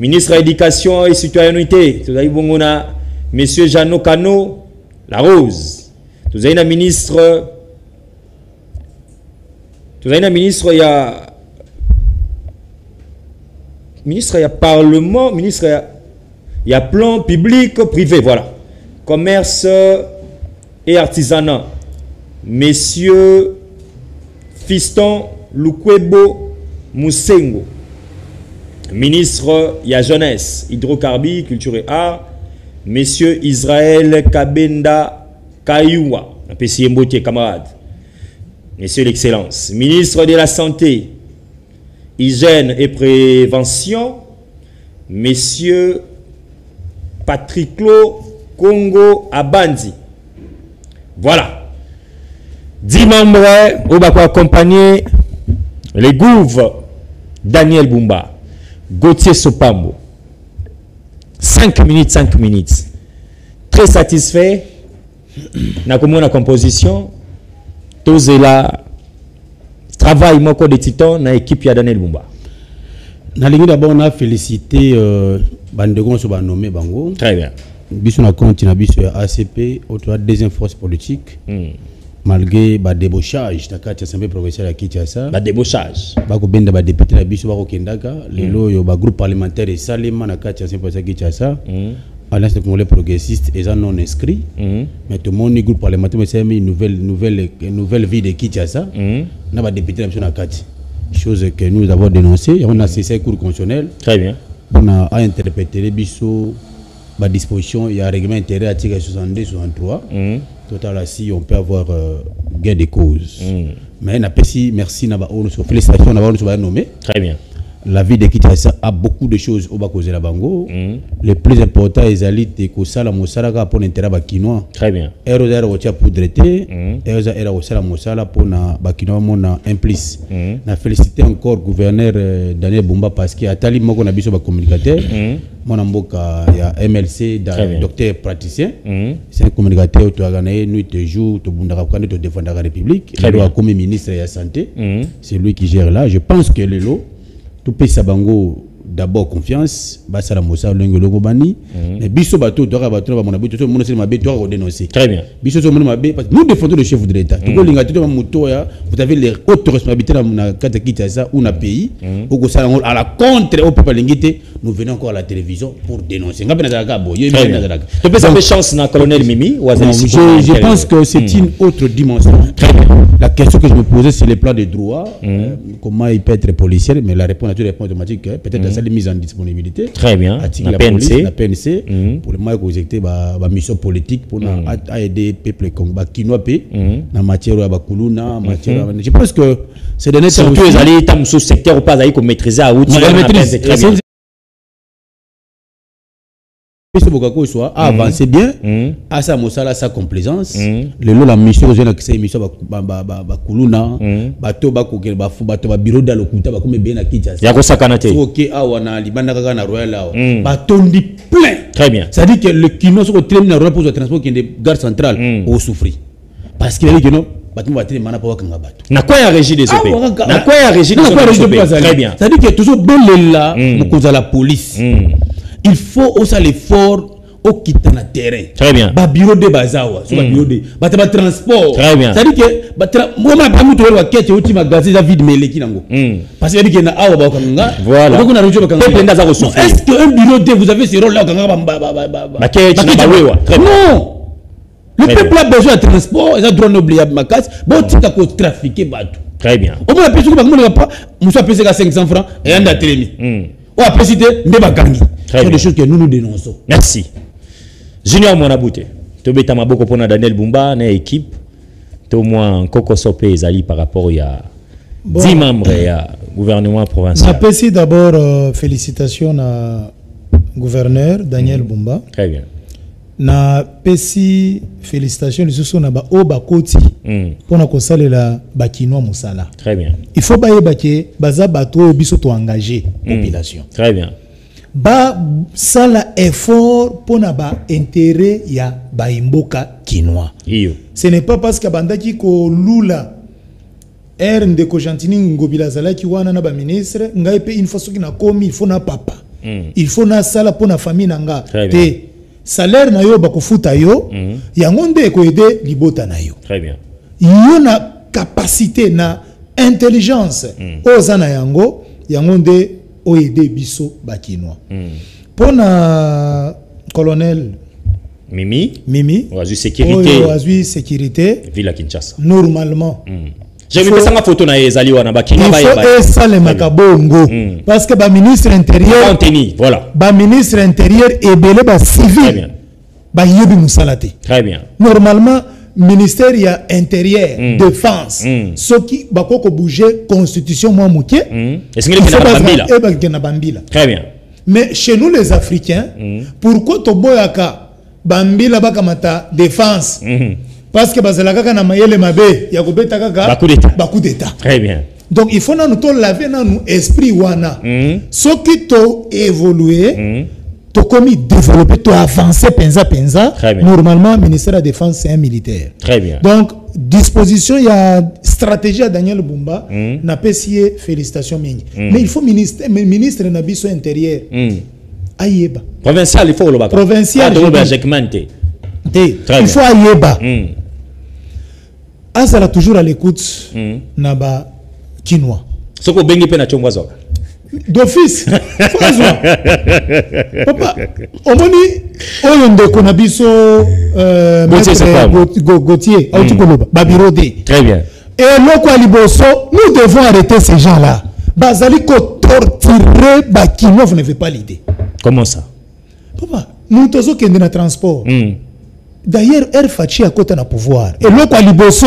ministre de l'Éducation et Citoyenneté. Vous avez Monsieur Jeannot Cano La Rose. Vous avez un ministre. Vous avez un ministre, il y a Parlement, ministre, il y a plan public, privé, voilà. Commerce et artisanat. Monsieur Fiston Lukwebo Moussengo, ministre de la jeunesse, hydrocarbures, culture et art, monsieur Israël Kabenda Kayouwa, un PC Mbotier camarade, monsieur l'excellence, ministre de la santé, hygiène et prévention, monsieur Patriclo Congo Abandi. Voilà. 10 membres au Bako accompagner les gouvernements. Daniel Bumba, Gauthier Sopambo, 5 minutes. Très satisfait. N'a comme la composition. Tous là. Travail moko de titan na équipe ya Daniel Bumba. Na lingi d'abord on a félicité Bandego so ba nommé bango. Très bien. Biso na compte na biso ya ACP autour de deuxième force politique. Malgré ba débauchage na kati assemblée provinciale ya Kinshasa ba débauchage ba ko benda ba député na biso ba ko kendaka lelo yo ba groupe parlementaire esalema na kati assemblée provinciale ya Kinshasa alliance congolais progressiste et non inscrit mais tout le monde groupe parlementaire c'est une nouvelle vie de Kinshasa na ba député na biso na kati chose que nous avons dénoncé on a cessé cour constitutionnel. Très bien. On a interprété biso ba disposition il y a règlement intérieur article 62 63 total si on peut avoir gain de cause. Mais merci félicitations d'avoir nommé. Très bien. La vie de Kinshasa a beaucoup de choses au bas de la bango. Le plus important est que Kosala Mosala pour l'intérêt bakinois. Très bien. Eroda Rocha pour traiter. Eroda Era Osala Mosala pour na bakinois mon implice. Na félicité encore gouverneur Daniel Bumba parce qu'il a tali moko na biso ba communicateur. Mon amboka ya MLC docteur praticien. C'est un communicateur qui a gagné nuit et jour to bundaka quand to défendre la République. Il doit comme ministre de la santé. C'est lui qui gère là. Je pense que le lot tout pays sabango d'abord confiance basa la mosa longo bani mais biso bato doka bato ba monabuto to mono ma beto ko dénoncer. Très bien. Biso to mono ma be nous défendons le chef de l'État to ko linga to moto ya vous avez les hautes responsabilités na kata Kinshasa ou na pays au ko sala à la contre au peuple lingité nous venons encore à la télévision pour dénoncer ngabe na zaka bo yo na zaka to peut ça chance na colonel Mimi ou je pense que c'est une autre dimension. Très bien. La question que je me posais c'est les plans de droit comment il peut être policier mais la réponse automatique peut-être ça les mises en disponibilité. Très bien. La PNC, la PNC pour le moment injecter ba mission politique pour aider peuple comme ba Kinois en matière de bakuluna, en matière. Je pense que c'est des surtout les alliés tam sous secteur ou pas aller comme maîtriser à route. Maîtriser très bien. Soit avancer bien, à sa mosala sa complaisance. Le lot la mission je n'ai mission ba kuluna, bato ba kokel ba fu bato ba bureau dans le kuta ba comme bien à Kinshasa. Ya ko sakana te. OK awana libanda kaka na royal là. Bato ndi plein. Très bien. Ça dit que le kino sur le na royal pour le transport qui est de gare centrale au souffrir. Parce que les kino bato ba télé mana pa wakanga bato. Na quoi ya régie des OP? Na quoi ya régie des OP? Très bien. Ça dit que toujours bon là pour la police. Il faut aussi l'effort au quitter le terrain. Très bien. Ba bureau de bazawa, sur bureau de ba transport. Très bien. Ça dit que moi ma pas mutu wa kete uti magasin za vide mele kinango. Parce que dit que na awa ba kanga. Voilà. Donc on a rejoint kanga. Est-ce que un bureau de vous avez ce rôle là kanga ba kete na wewa. Très bien. Non. Le peuple a besoin de transport, il a droit n'oubliable ma casse. Bon tika ko trafiquer bateau. Très bien. Au moins personne pas comment pas musa pèse 500 francs et anda telemi. Ou après cité ndeba gangi. C'est des choses que nous dénonçons. Merci. Junior Monabouté, tu beta maboko pona Daniel Bumba na équipe. Tu au moins Koko Sopé Zali par rapport à 10 membres et à gouvernement provincial. J'apprécie d'abord félicitations à gouverneur Daniel Bumba. Très bien. Na pesi félicitations les sous na ba o ba koti pona ko salela ba kinwa musala. Très bien. Il faut ba yebake baza bato biso to engager population. Très bien. Ba sala effort pour na ba intérêt ya ba imboka kinwa. Ce n'est pas parce que bandaki ko lula ndeko Gentini ngobila zala ki wana na ba ministre ngai pe une fois soki na komi il faut na papa. Il faut na sala pour na famille nanga. Te salaire na yo ba ko futa yo yango nde ko aider libota na yo. Très bien. Yo na capacité na intelligence ozana yango nde o aider biso bakinois. Pona colonel Mimi oazui sécurité oazui sécurité Villa Kinshasa normalement j'ai vu ça photo na ezali wana bakinois ba il faut esale makabongo parce que ba ministre intérieur voilà ba ministre intérieur ebele ba civil ba yebi musalate. Très bien. Normalement ministère ya intérieur défense ce qui bakoko bouger constitution moi muké est-ce na bambila. Très bien. Mais chez nous les Africains pourquoi to boyaka bambila bakamata défense parce que bazala kaka na mayele mabe ya kobeta kaka baku d'état. Très bien. Donc il faut nous to laver na nous esprit wana ce qui to évoluer to commis développer, to avancer penza. Normalement, ministère de la Défense, c'est un militaire. Très bien. Donc, disposition, il y a stratégie à Daniel Bumba, n'a pas essayé, félicitations. Mais il faut ministre Nabiso intérieur. Aïeba. Provincial, il faut le battre. Provincial, il faut Aïeba. Azala toujours à l'écoute, Naba Kinois. Ce qu'on bengi pena chongwazo. D'office. Papa, on m'a dit, on a dit Gauthier, Babirode. Très bien. Et nous devons arrêter ces gens-là. Bazali ko torturer Bakino, vous n'avez pas l'idée. Comment ça? Papa, nous tous qui sommes dans le transport. D'ailleurs, Air Fachi a côté na pouvoir. Et le Kwaliboso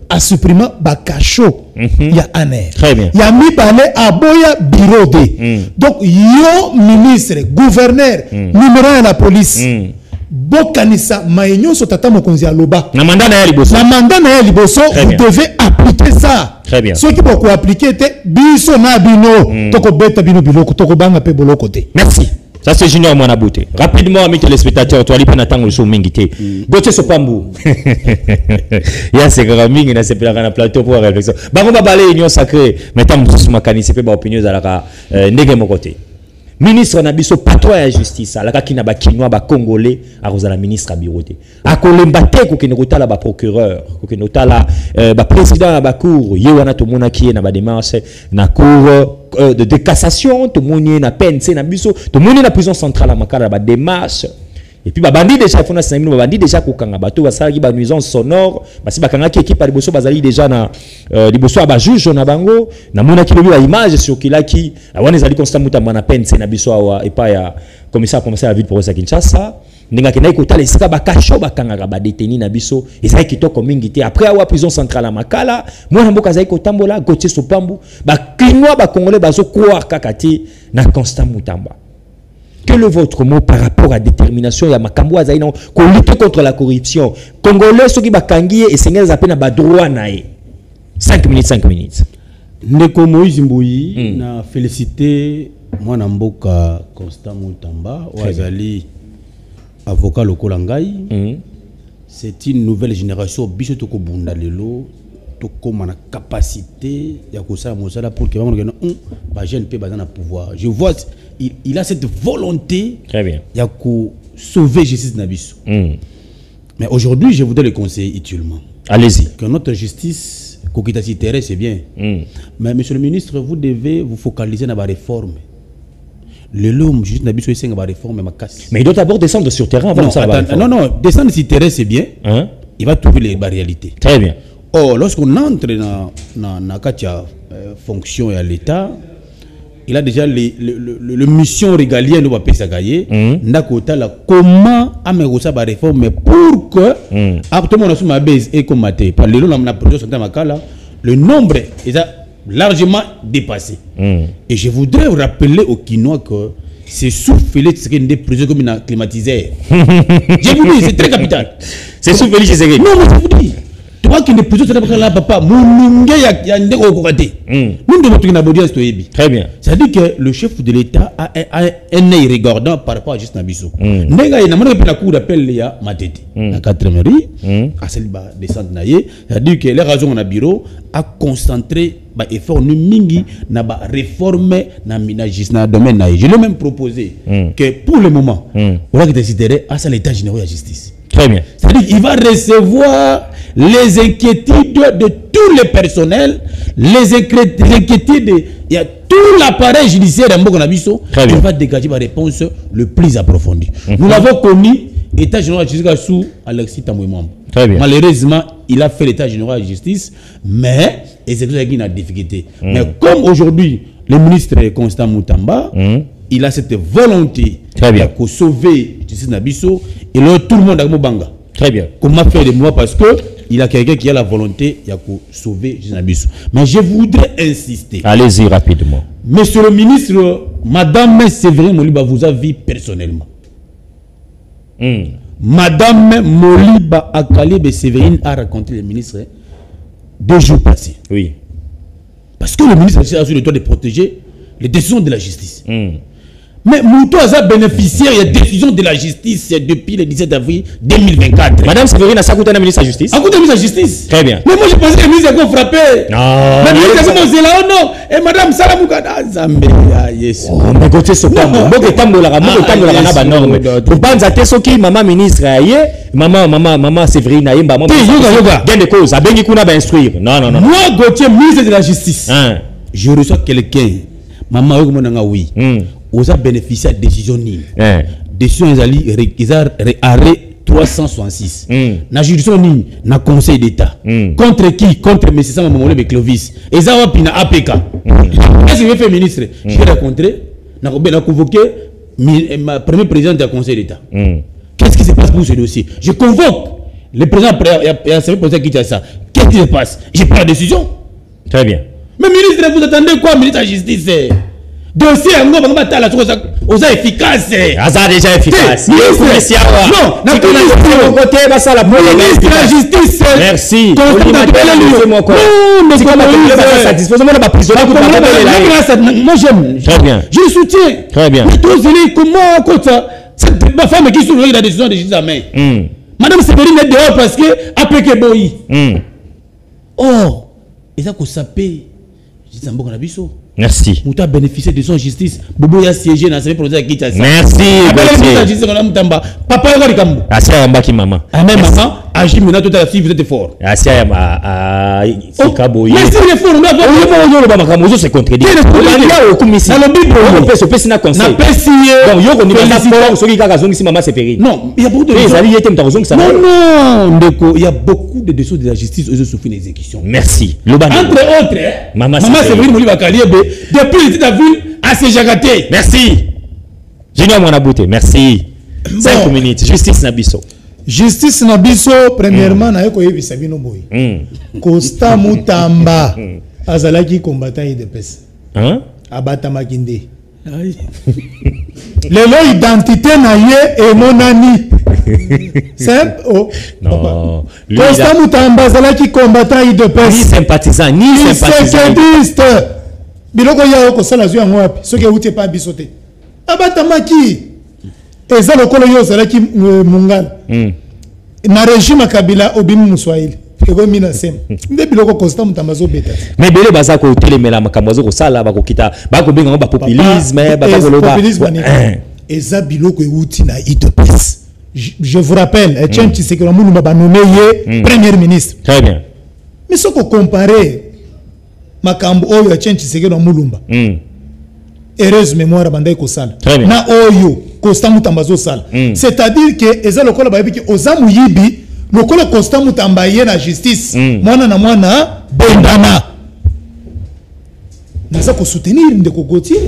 a supprimé Bakacho. Il y a un air. Très bien. Il y a mis balai à Boya Birode. Donc, yo ministre, gouverneur, numéro 1 de la police. Bokanisa, maïnyo sotata mokonzi aloba. Na mandat na liboso. Na mandat na liboso, vous devez appliquer ça. Très bien. Ceux qui peuvent appliquer, biso na bino, toko beta bino biloko, toko banga pe bolo côté. Merci. Ça c'est Junior Monabouté. Rapidement, mes téléspectateurs, toi, il y a un show mingité. Gauthier Sopambou. Il y a ces grands ming, il y a ces plans plateau pour réflexion. Bah, on va balayer l'union sacrée. Maintenant, nous sommes makani, c'est pas opinion à la négé mon côté. Ministre Nabiso, patron à la justice, à la kakina ba kinois, ba congolais, à la ministre à biroté. À Kolembate, kokenota la ba procureur, kokenota la ba président à ba cour, yewana to mona qui est na ba démarche, na cour de cassation, tout le monde na PNC, na biso, tout le monde na prison centrale à Makara, ba démarche, Et puis bandi déjà fona sinamino bandi déjà kokanga bato basala ki ba nuisance sonore basi bakanga ki équipe liboso bazali déjà na liboso ba juge na bango na mona ki lobi ba image sur kilaki wana ezali constant mutamba na pense na biso awa et pas ya commissaire la ville pour Kinshasa ninga kena ikotala esika bakasho bakanga ba détenu na biso ezali kitoko mingi te après awa prison centrale à Makala mwana mboka zali kotambola Gauthier Sopambu ba kinwa ba congolais bazo croire kakati na constant mutamba. Quel est votre mot par rapport à la détermination ya makambo azaina ko lutter contre la corruption congolais soki bakangi et sengeza pena ba droit nae 5 minutes Ndeko Moïse Mbouyi na félicité mwana mboka Constant Mutamba wazali avocat lokola ngai. C'est une nouvelle génération biso toko bunda lelo toko mana capacité ya kosala mosala pour que vraiment ba jeune pe bazana pouvoir. Je vois il a cette volonté. Très bien. Il y a sauver justice Nabiso. Mais aujourd'hui, je voudrais le conseiller utilement. Allez-y. Que notre justice, Kokitasi Terre, c'est bien. Mais monsieur le ministre, vous devez vous focaliser sur la réforme. Le l'homme, justice Nabiso, c'est une réforme, ma casse. Mais il doit d'abord descendre sur terrain avant non, ça. Non, descendre sur terrain, c'est bien. Il va trouver les réalités. Très bien. Or, lorsqu'on entre dans la fonction et à l'État, il a déjà le mission régalienne de Wapesa Gaye. Comment améliorer la réforme pour que tout le monde soit ma base et combattre. Par le nombre est largement dépassé. Et je voudrais rappeler aux Kinois que c'est sous Félix des prisons comme une climatisée. Je vous dis, c'est très capital. C'est sous Félix Tshisekedi. Non, mais je vous dis. Toi qui ne peux pas là, papa, mon y a un décoraté. Nous devons trouver une audience. Très bien. C'est-à-dire que le chef de l'État a un œil regardant par rapport à juste Nabiso. Nega, il n'a pas la cour d'appel, il y a Matete. La 4 mairie, à celle de Sainte-Naye. C'est-à-dire que les raisons de bureau a concentré effort mingi na ba réforme na domaine. Je l'ai même proposé que pour le moment, on va décider à l'état général de la justice. Très bien. C'est-à-dire qu'il va recevoir les inquiétudes de tous les personnels, les inquiétudes il y a tout l'appareil judiciaire d'un Bokonabiso. Il va dégager ma réponse le plus approfondie. Nous l'avons connu, État général de justice sous Alexis Tambouimam. Malheureusement, il a fait l'État général de justice, mais il a une difficulté. Mais comme aujourd'hui, le ministre Constant Mutamba, il a cette volonté de sauver justice Nabiso et là tout le monde a Mobanga. Très bien. Comment faire de moi parce que il a quelqu'un qui a la volonté de sauver justice Nabiso. Mais je voudrais insister. Allez-y rapidement. Monsieur le ministre, Madame Séverine Moliba vous a vu personnellement. Madame Moliba Akalebe Séverine a rencontré le ministre 2 jours passés. Oui. Parce que le ministre a le droit de protéger les décisions de la justice. Mais Mouto a bénéficiaire des décisions de la justice depuis le 17 avril 2024. Madame Séverine a salué le ministre de la Justice. A ministre de la Justice. Très bien. Mais moi je pensais que le ministre a frappé. Non. Mais le ministre a dit là, non. Et Madame Salamouka Zambé. Yes. Oh, mais côté ce temps. Beaucoup de temps de la na norme. Pour banza tesoki maman ministre aye, maman Séverine aye maman. Yoga. Gain de cause. A bengi kuna ba instruire. Non. Moi Gauthier ministre de la Justice. Je reçois quelqu'un. Maman Yoga oui. Aux a bénéficié de décision ni décision ils arrêt 366 na juridiction ni na conseil d'état contre qui contre M. Samba Momole Clovis et ça va pina APK qu'est-ce que fait ministre je vais rencontrer na convoqué ma premier président du conseil d'état qu'est-ce qui se passe pour ce dossier je convoque le président il a posé qui ça qu'est-ce qui se passe j'ai pris la décision. Très bien. Mais ministre vous attendez quoi ministre de la justice dossier aux efficaces. Ça déjà efficace. Non, ministre de la justice. Merci. Moi j'aime. Très bien. Je le soutiens. Très bien. Mais comment cette ma femme qui souvient la décision de justice à main. Madame Séverine est dehors parce que après Boyi. Or, il a qu'on s'appelle. Je dis un bon abisso. Merci. Mouta a bénéficié de son justice. Bobo a siégé dans ce projet qui t'a Merci. Papa est qui maman. Ah, même maman. À agir maintenant tout à l'heure si vous êtes fort. Ah, si à Sikaboye. Mais c'est fort, mais on va pas se contredire. Non, il y a beaucoup de il y a beaucoup de dessous de la justice aux souffrent l'exécution. Merci. Entre autres, Maman Séverine Moliba Kaliebe, depuis l'état ville à Sejagaté. Merci. Junior Mwanabouté, merci. 5 minutes. Justice Nabiso. Justice Nabiso, premièrement, na yeko yebi sabino boy. Costa Mutamba, azalaki combattant IDPS. Hein? Abata Makinde. Lelo identité na ye et monani. C'est oh. Non. Costa Mutamba azalaki combattant IDPS. Ni sympathisant, ni sympathisant. Biloko ya ko sala zu yango wapi? Soki uti pa bisote. Abata Maki. Eza lokolo yo azalaki mungala. Na régime Kabila obimi muswahili. Ego mina sem. Nde biloko Costa Mutamba zo beta. Mais bele baza ko telemela makambo zo ko sala ba ko kita ba ko benga ba populisme ba ko loba. Eza biloko euti na IDPS. Je vous rappelle, Etienne Tshisekedi Mulumba ba nommé ye premier ministre. Très bien. Mais ce qu'on compare makambo oyo Etienne Tshisekedi Mulumba. Heureuse mémoire bandai ko sala. Na oyo Costa Mutamba zo sala. C'est-à-dire que eza lokola ba yebiki ozamu yibi lokola Costa Mutamba ye na justice. Mwana na mwana bendana. Naza ko soutenir ndeko Gauthier.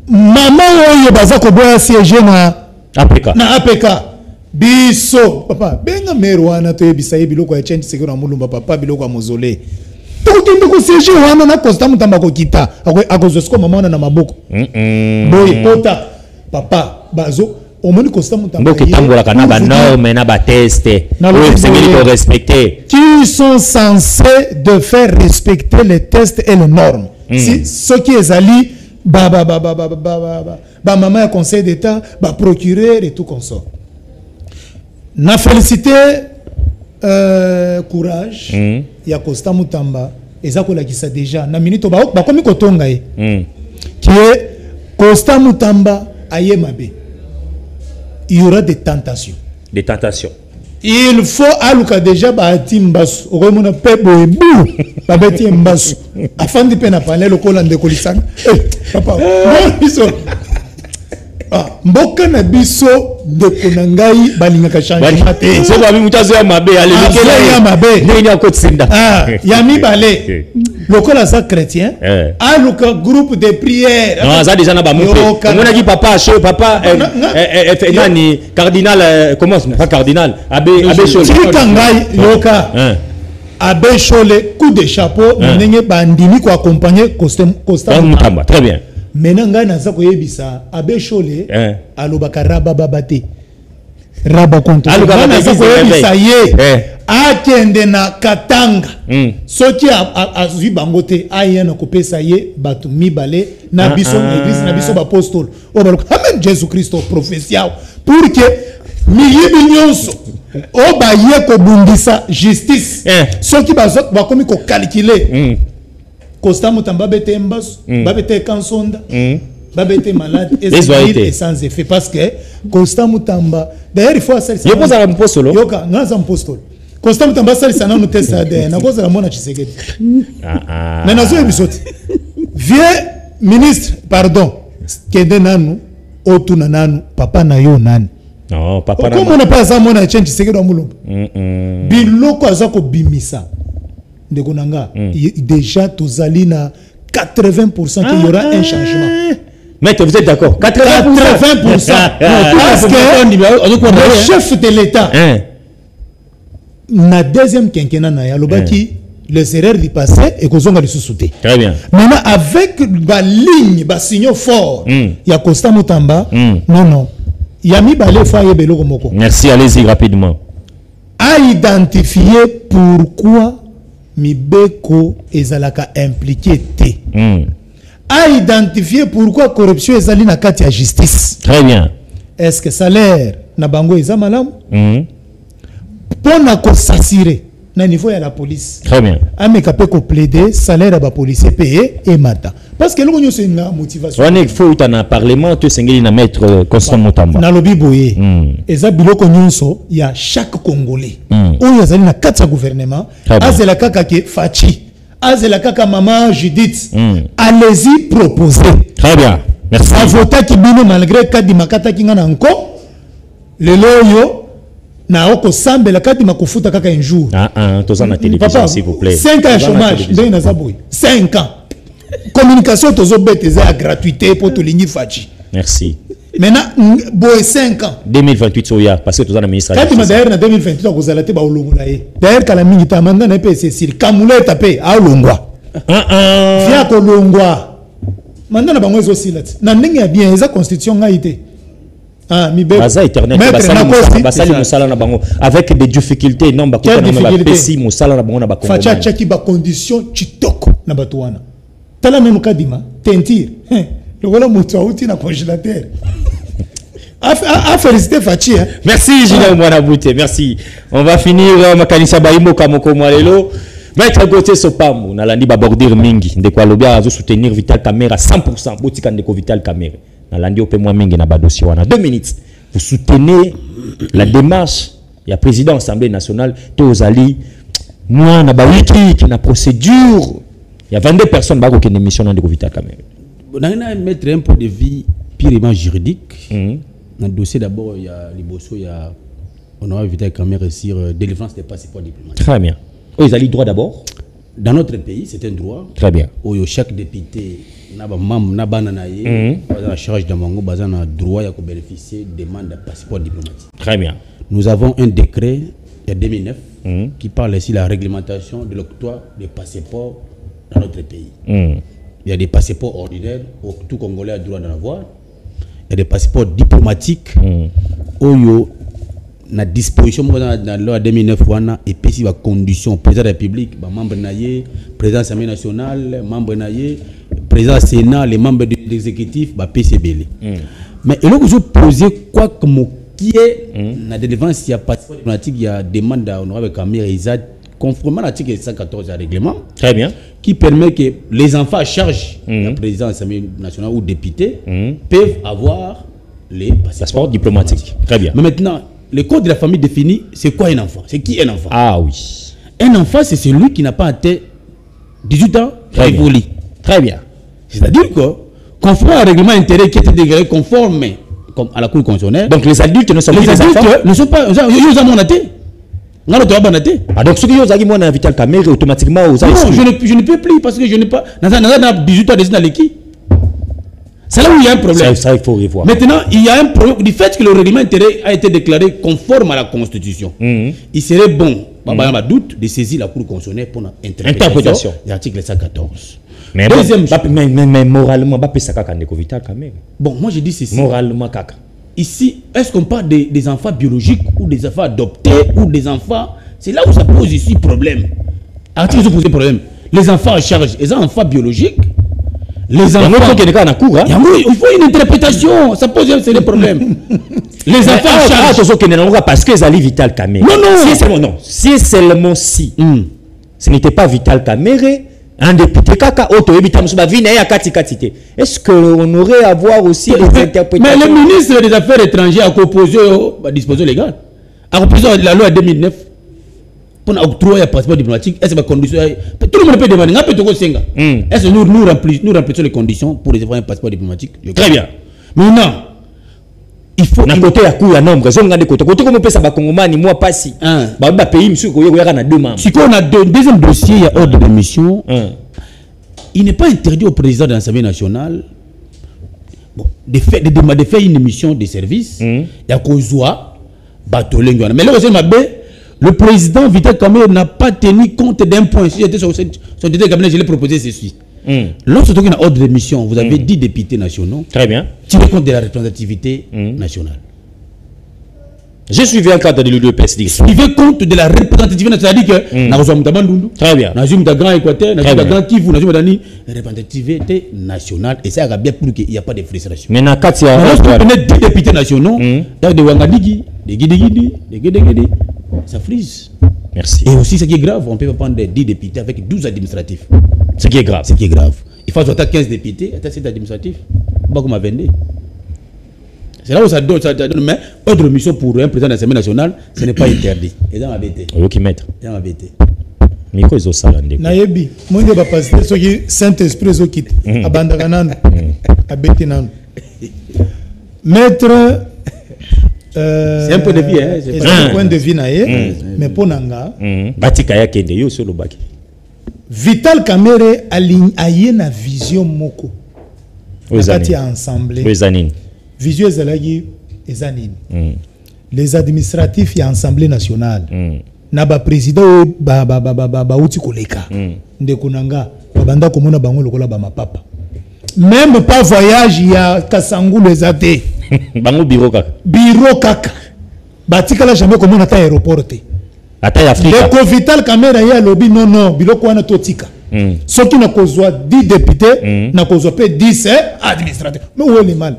Mama oyo baza ko boya siège na APK. Na APK. Biso papa benga merwana to yebisa ye biloko ya Etienne Tshisekedi Mulumba papa biloko ya mozole. Tokende ko siège wana na Costa Mutamba ko kita akozosko mama wana na maboko. Boye kota papa bazo omoni Costa Mutamba qui tambola kana ba norme na ba test respecter qui sont censés de faire respecter les tests et les normes. Si ceux qui ezali maman ya conseil d'état ba procureur et tout consort. Na félicité courage ya Costa Mutamba eza ko lakisa déjà na minute ba komi kotonga ye qui est Costa Mutamba ayemabe. Il y aura des tentations. Des tentations. Il faut aluka déjà bati mbasu. Okomona pebo ebu. Babeti mbasu. Afandi pe na parler lokola ndeko lisanga. Papa. Biso. Mboka na biso ndeko na ngai balingaka changement te. So ba mi mutazo ya mabe alelekela ya mabe. Ndeni akotsinda. Ya mi balé. Lokola ça chrétien. Aluka groupe de prière. Non, ça déjà na ba mupe. On a dit papa chez papa nani cardinal comment pas cardinal abbé Chole. Chikangai yoka. Abbé Chole coup de chapeau ndenge bandimi ko accompagner Costa Mutamba. Très bien. Maintenant nga naza ko yebisa Abbé Chole alobaka raba babate. Raba contre. Alobaka naza ko yebisa ye. Akende na Katanga. Soki azwi bangote ayena kopesa ye batu mibale na biso na église na biso apostole. O baloko amen Jésus Christ prophétia pour que miyibi nyonso o ba ye ko bundisa justice. Soki bazot ba komi ko calculer. Costa Mutamba bete mbasu, babete kansonda. Babete malade et sans effet parce que Costa Mutamba d'ailleurs il faut ça. Yo posa mpostolo. Yoka ngaza mpostolo. Costa Mutamba sali sana no test ADN na koza la mona Tshisekedi. Mais nazo ebisoti. Vieux ministre pardon kende nanu otuna nanu papa na yo nani. Non papa na. Comment on pas ça mona Etienne Tshisekedi Mulumba. Biloko azako bimisa. Ndeko nanga déjà tozali na 80% qu'il y aura un changement. Mais vous êtes d'accord? 80%. Parce que le chef de l'État na deuxième quinquennat na yalobaki les erreurs du passé et kozonga lisusuté. Très bien. Maintenant avec ba ligne ba signaux fort ya Costa Mutamba non yami balé fa yebelo moko. Merci, allez-y rapidement. A identifier pourquoi Mibeko ezalaka impliqué té. A identifier pourquoi corruption ezali na kati ya justice. Très bien. Est-ce que salaire na bango eza malamu? Pona ko s'assurer na niveau ya la police. Très bien. Ameka pe ko plaider salaire à ba policier payé et mata. Parce que l'on c'est une motivation. On est faut dans parlement te sengeli na maître Constant Mutamba. Na lobi boye. Eza biloko nyonso ya chaque Congolais. Oyo azali na kati ya gouvernement, azela kaka ke Fachi, azela kaka maman Judith. Allez-y proposer. Très bien. Merci. Avota ki bino malgré kadi makata kinga na nko. Lelo yo na oko sambe la kati makufuta kaka un jour. Tous en télévision s'il vous plaît. 5 ans de chômage, ndenge na zaboui. 5 ans. Communication tozo bête à gratuité pour tout ligner Fachi. Merci. Maintenant boy 5 ans. 2028 soya parce que tous en ministre. Quand tu d'ailleurs en 2028 on vous allez ba olongula ye. D'ailleurs kala mingi ta manda na PC sur kamule tapé a olongwa. Via ko olongwa. Manda na bango zo silat. Na ndenge ya bien eza constitution ngaité. Mi be. Baza éternel basali musala na bango avec des difficultés non ba ko na ba pesi musala na bango na ba kongo. Facha chaki ba condition chitoko na batuana. Tala même kadima teinture. Le voilà moto outi na congélateur. A félicité Fachi. Merci Gilles Mwanabouté, merci. On va finir makanisa baimbo kamoko mwalelo. Maître Gauthier Sopamu na landi ba bordir mingi de kwa lobia azo soutenir Vital Kamerhe à 100%. Botika ndeko Vital Kamerhe. Na landi ope mwa mingi na ba dossier wana. 2 minutes. Vous soutenez la démarche ya président Assemblée nationale Tozali moi na ba wiki qui na procédure. Il y a 22 personnes qui ont une émission dans le Vital Kamerhe. On a mettre un point de vue purement juridique. Dans le dossier d'abord, il y a Liboso, il y a honorable Vital Kamerhe sur délivrance des passeports diplomatiques. Très bien. Ils ont le droit d'abord. Dans notre pays, c'est un droit. Très bien. Où chaque député n'a pas charge de mango, a un droit de bénéficier de demande de passeport diplomatique. Très bien. Nous avons un décret de 2009 qui parle ici de la réglementation de l'octroi des passeports dans notre pays. Il y a des passeports ordinaires, où tout Congolais a le droit d'en avoir. Il y a des passeports diplomatiques, où la disposition dans la loi 2009, et puis il y a des conditions, président de la République, membre naïe, président de l'Assemblée nationale, membre naïe, président du Sénat, les membres de l'exécutif, PCB. Mais il faut poser quoi comme qui est la délivrance, il y a passeport diplomatique, il y a demande d'honorable Kamerhe, conformément à l'article 114 du règlement, très bien, qui permet que les enfants à charge du président de l'Assemblée nationale ou député peuvent avoir les passeports diplomatiques. Très bien. Mais maintenant, le code de la famille définit c'est quoi un enfant. C'est qui un enfant? Ah oui. Un enfant, c'est celui qui n'a pas atteint 18 ans révolu. Très bien. C'est-à-dire que, conformément au règlement intérieur qui était déclaré conforme comme à la Cour constitutionnelle. Donc les adultes ne sont pas des enfants. Ne sont pas. Ils ont monaté. Ah donc ceux qui ont dit Vital Kamerhe automatiquement aux non, je ne peux plus parce que je n'ai pas. Dans 18 ans de l'équipe. C'est là où il y a un problème. Ça il faut revoir. Maintenant, il y a un problème du fait que le règlement intérieur a été déclaré conforme à la Constitution. Il serait bon, pas doute, de saisir la Cour constitutionnelle pour interprétation de l'article 114. Mais deuxième, mais moralement, Vital Kamerhe. Bon, moi je dis ceci. Moralement, caca. Ici, est-ce qu'on parle des enfants biologiques ou des enfants adoptés ou des enfants... C'est là où ça pose ici problème. Article ça pose problème. Les enfants en charge, les enfants biologiques, les enfants... Il faut une interprétation, ça pose un sérieux problème. Les enfants en charge... Parce que Zali Vital Kamerhe. Non. Si seulement si ce n'était pas Vital Kamerhe, un député kaka est-ce qu'on aurait à voir aussi les interprétations? Mais le ministre des Affaires étrangères a proposé la disposition légale, a proposé la loi 2009 pour octroyer un passeport diplomatique. Est-ce que condition tout le monde peut demander est-ce que nous remplissons les conditions pour recevoir un passeport diplomatique? Très bien. Maintenant il faut na côté ya coup ya nombre zone ngande côté comme pesa ba kongomani moi passi ba pays monsieur ko yeka na deux membres. Si on a deuxième dossier, il y a ordre de mission. Il n'est pas interdit au président de l'Assemblée nationale de faire une mission de service et à cause de mais là le président Vital Kamerhe n'a pas tenu compte d'un point. Si j'étais sur son cabinet, je l'ai proposé ceci. Lorsque vous avez un ordre de mission, vous avez 10 députés nationaux. Très bien. Tirez compte de la représentativité nationale. Je suivais un cadre de l'UDPS. Suivez compte de la représentativité nationale. C'est-à-dire que très bien. Dans une grand Équateur, dans une grand Kivu, dans une représentativité nationale. Et ça va bien pour qu'il n'y a pas de frustration. Mais lorsque vous prenez 10 députés nationaux, il y a des Wangadigi, des Guidigidi, des Guédégédé. Ça frise. Merci. Et aussi, ce qui est grave, on peut pas prendre 10 députés avec 12 administratifs. Ce qui est grave. Ce qui est grave. Il faut attaquer 15 députés, attaquer 7 administratifs. Pas comme à 22. C'est là où ça donne. Mais autre mission pour un président de l'Assemblée nationale, ce n'est pas interdit. Et dans la BT. Ok, maître. Dans la BT. Miko est au salon. Nayebi, moi je vais passer ce qui Saint-Esprit zo quitte. Abandaganano. Abeti nano. Maître. C'est un point de vue, hein. C'est un point de vue naye. Mais pour nanga. Batika ya kende yo sur le bac. Vital Kamerhe aye na vision moko. Nakati ya ensemble. Vision ezalaki ezanini. Les administratifs ya Assemblée nationale. Na ba président ba uti koleka. Ndeko nanga babanda komona bango lokola ba mapapa. Même pas voyage ya Kasangulu ezate. Bango bureau kaka. Bureau kaka. Batikala jamais komona ta aéroport te. Ata ya Afrika. Le Vital Kamerhe ya lobby non biloko wana totika. Soki na kozwa 10 députés na kozwa pe 10 administrateurs. Mais où est le mal?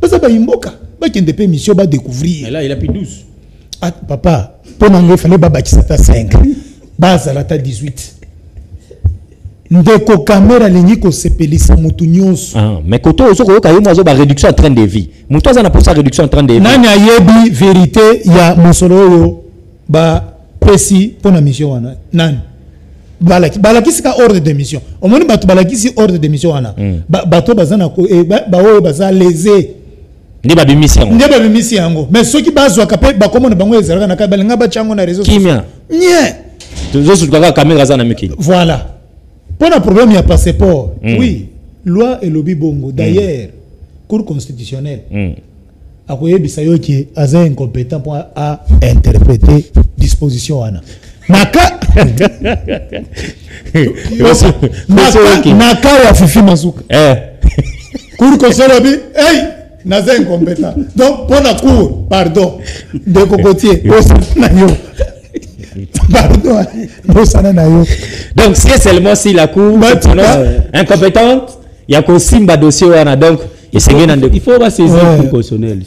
Parce que ba imboka ba kende pe mission ba découvrir. Mais là il a pris 12. Ah, papa, pour nous fallait ba bakisata 5. Bazalata 18. Ndeko Kamerhe lingi ko sepelisa mutu nyonso. Ah, mais koto ozo ko kayo mo ba réduction en train de vie. Mutu azana pour sa réduction en train de vie. Nani ayebi vérité ya mosolo yo ba pesi pour la mission wana. Nani? Balakisi ka ordre de mission. Au moins batu balakisi ordre de mission wana. Bato bazana ko ba oyo baza lésé. Ndeba bimisi yango. Mais ceux qui bazwa kapé ba komona bango ezalaka na kabalinga ba chango na réseau. Kimia. Nye. Toujours sur la caméra za na miki. Voilà. Pour le problème il y a passeport. Oui, loi et lobby bongo. D'ailleurs, cour constitutionnelle. Akoye bisayo ki aza incompétent pour à interpréter disposition wana. Naka wa fifi mazuka. Cour constitutionnelle hey naza incompétent. Donc pour la cour, pardon, de cocotier, pardon, donc c'est seulement si la cour incompétente, il y a qu'au simba dossier donc il faut pas saisir la cour constitutionnelle.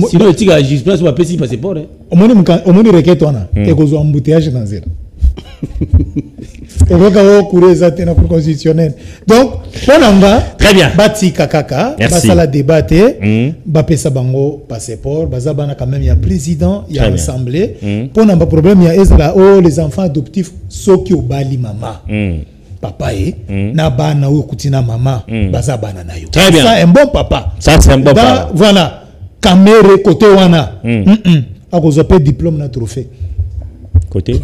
Sinon tu as juste place pour passer passeport. Au moins requête wana et qu'on soit embouteillage dans zéro. Donc, très bien. Bati kakaka, basala débatté, bapesa bango passeport, bazabana quand même il y a président, il y a assemblée. Pour n'amba problème il y a ezra les enfants adoptifs soki obali mama. Papa na bana ou kutina mama, bazabana na yo. Très bien. Ça un bon papa. Ça c'est un bon papa. Voilà. Kamerhe côté wana. A cause de diplôme na trophée. Côté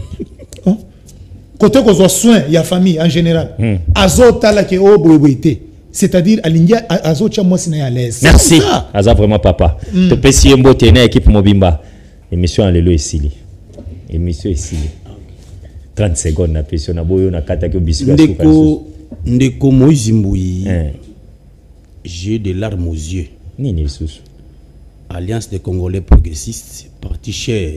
côté qu'on soit soin, il y a famille en général. Azota la ke o boyboité. C'est-à-dire alingia azocha moi sina à l'aise. Merci. Aza vraiment papa. Te pesi mbote na équipe Mobimba. Émission alelo esili. Émission esili. 30 secondes na question na boyo na kata ke bisu. Ndeko Moïse Mbouyi. J'ai des larmes aux yeux. Nini sous. Alliance des Congolais progressistes, parti cher.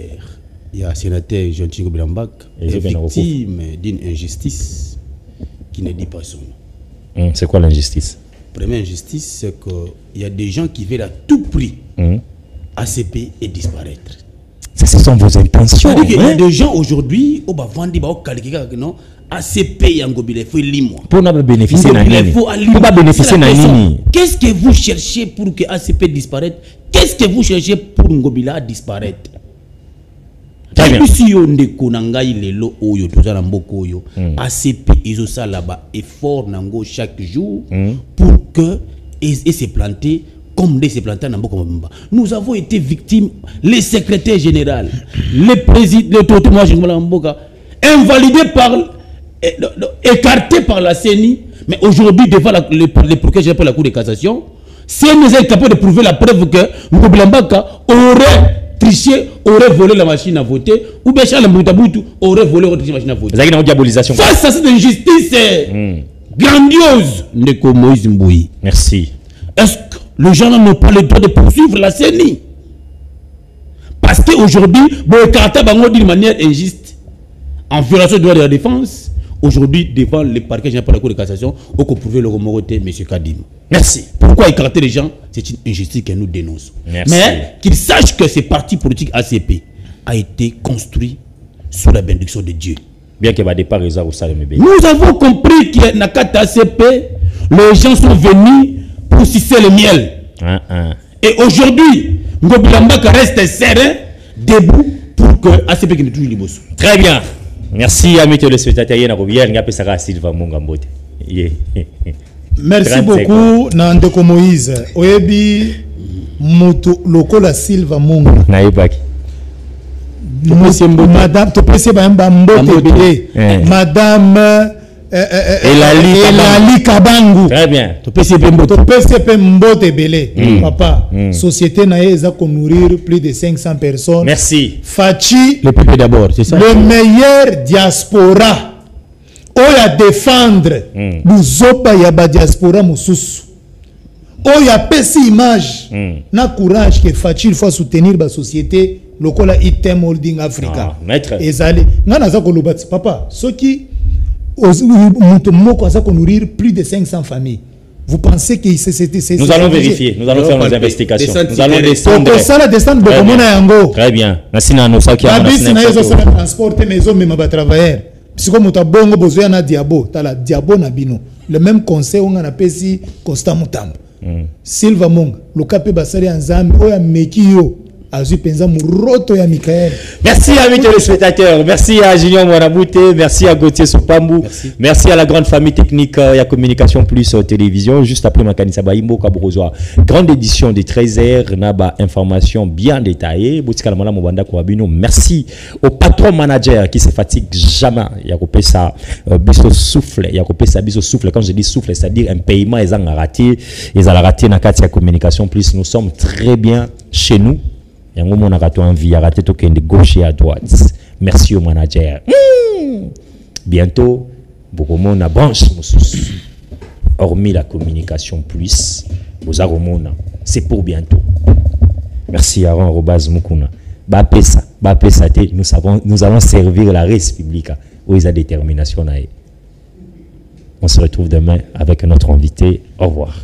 Il y a un sénateur Jean-Tingo Bilambak, victime d'une injustice qui ne dit pas son nom. C'est quoi l'injustice? Première injustice, c'est qu'il y a des gens qui veulent à tout prix ACP et disparaître. Ça, ce sont vos intentions. Il y a des gens aujourd'hui, au bas vendre, au calquer, non, ACP et Angobile, il faut l'imois. Pour ne pas bénéficier d'un nini. Pour pas bénéficier d'un nini. Qu'est-ce que vous cherchez pour que ACP disparaisse? Qu'est-ce que vous cherchez pour Ngobila disparaître? Très bien. Si on ndeko nangai lelo oyo tozala mboko oyo ACP izosa là-bas effort nango chaque jour pour que et se planter comme des se planter na mboko mbamba. Nous avons été victimes, les secrétaires généraux, les présidents, les totem moi je mboka invalidés par écartés par la CENI, mais aujourd'hui devant les procureurs pour la Cour de cassation, CENI est capable de prouver la preuve que Ngobilambaka aurait triché, aurait volé la machine à voter, ou bien Charles Mboutaboutou aurait volé la machine à voter. Vous avez une diabolisation. Face à cette injustice grandiose, Ndeko Moïse Mbouyi. Merci. Est-ce que les gens n'ont pas le droit de poursuivre la CENI? Parce qu'aujourd'hui, bon, écarter d'une manière injuste, en violation du droit de la défense, aujourd'hui, devant le parquet général pour la Cour de cassation, on peut prouver le remorté, M. Kadim. Merci. Pourquoi écarter les gens? C'est une injustice que nous dénonçons. Merci. Mais qu'ils sachent que ce parti politique ACP a été construit sous la bénédiction de Dieu. Bien que départ au Salem. Nous avons compris que dans la ACP, les gens sont venus pour sucer le miel. Et aujourd'hui, Ngobilambaka reste serein, debout, pour que ACP ne touche les boss. Très bien. Merci, amis téléspectateurs. Merci beaucoup, Nandeko Moïse. Oyebi, Moto Lokola Silva Munga. Naïbaki. Madame, Madame Elali Kabangu. Très bien. Papa, société naïe a nourrir plus de 500 personnes. Merci. Fachi, le peuple d'abord, c'est ça. Le meilleur diaspora. Oya défendre. Nous opa yaba diaspora mususu. Oya pesi image. Na courage que Fachi il faut soutenir la société. Lokola Item Holding Africa. Maître. Ezali. Ngana za kolobati papa. Ce qui nourrir plus de 500 familles. Vous pensez que c'est nous allons vérifier, nous allons faire nos investigations. Nous allons descendre. Très bien. Merci Nano Saki. Transporter maison mais ma travailleur. Si comme tu as bongo besoin na diabo, tu as la diabo na bino. Le même conseil on a pesi Costa Mutambo. Silva Monga, le capé basari ensemble, oya mekio. Merci à mes téléspectateurs, merci à Julien Mwanabouté, merci à Gauthier Sopambou, merci à la grande famille technique et à Communication Plus télévision. Juste après Makanisa Baimbo Kaborozoa, grande édition de 13h, Naba information bien détaillée. Merci au patron manager qui se fatigue jamais. Il y a coupé ça, biso souffle, il y a coupé ça, biso souffle. Quand je dis souffle, c'est-à-dire un paiement, ils ont raté, Nakatia Communication Plus. Nous sommes très bien chez nous. De gauche et à droite. Merci au manager. Bientôt, beaucoup de monde a branche. Hormis la Communication Plus, c'est pour bientôt. Merci à Aaron Robaz Mukuna. Nous allons servir la République où ils ont détermination. On se retrouve demain avec notre invité. Au revoir.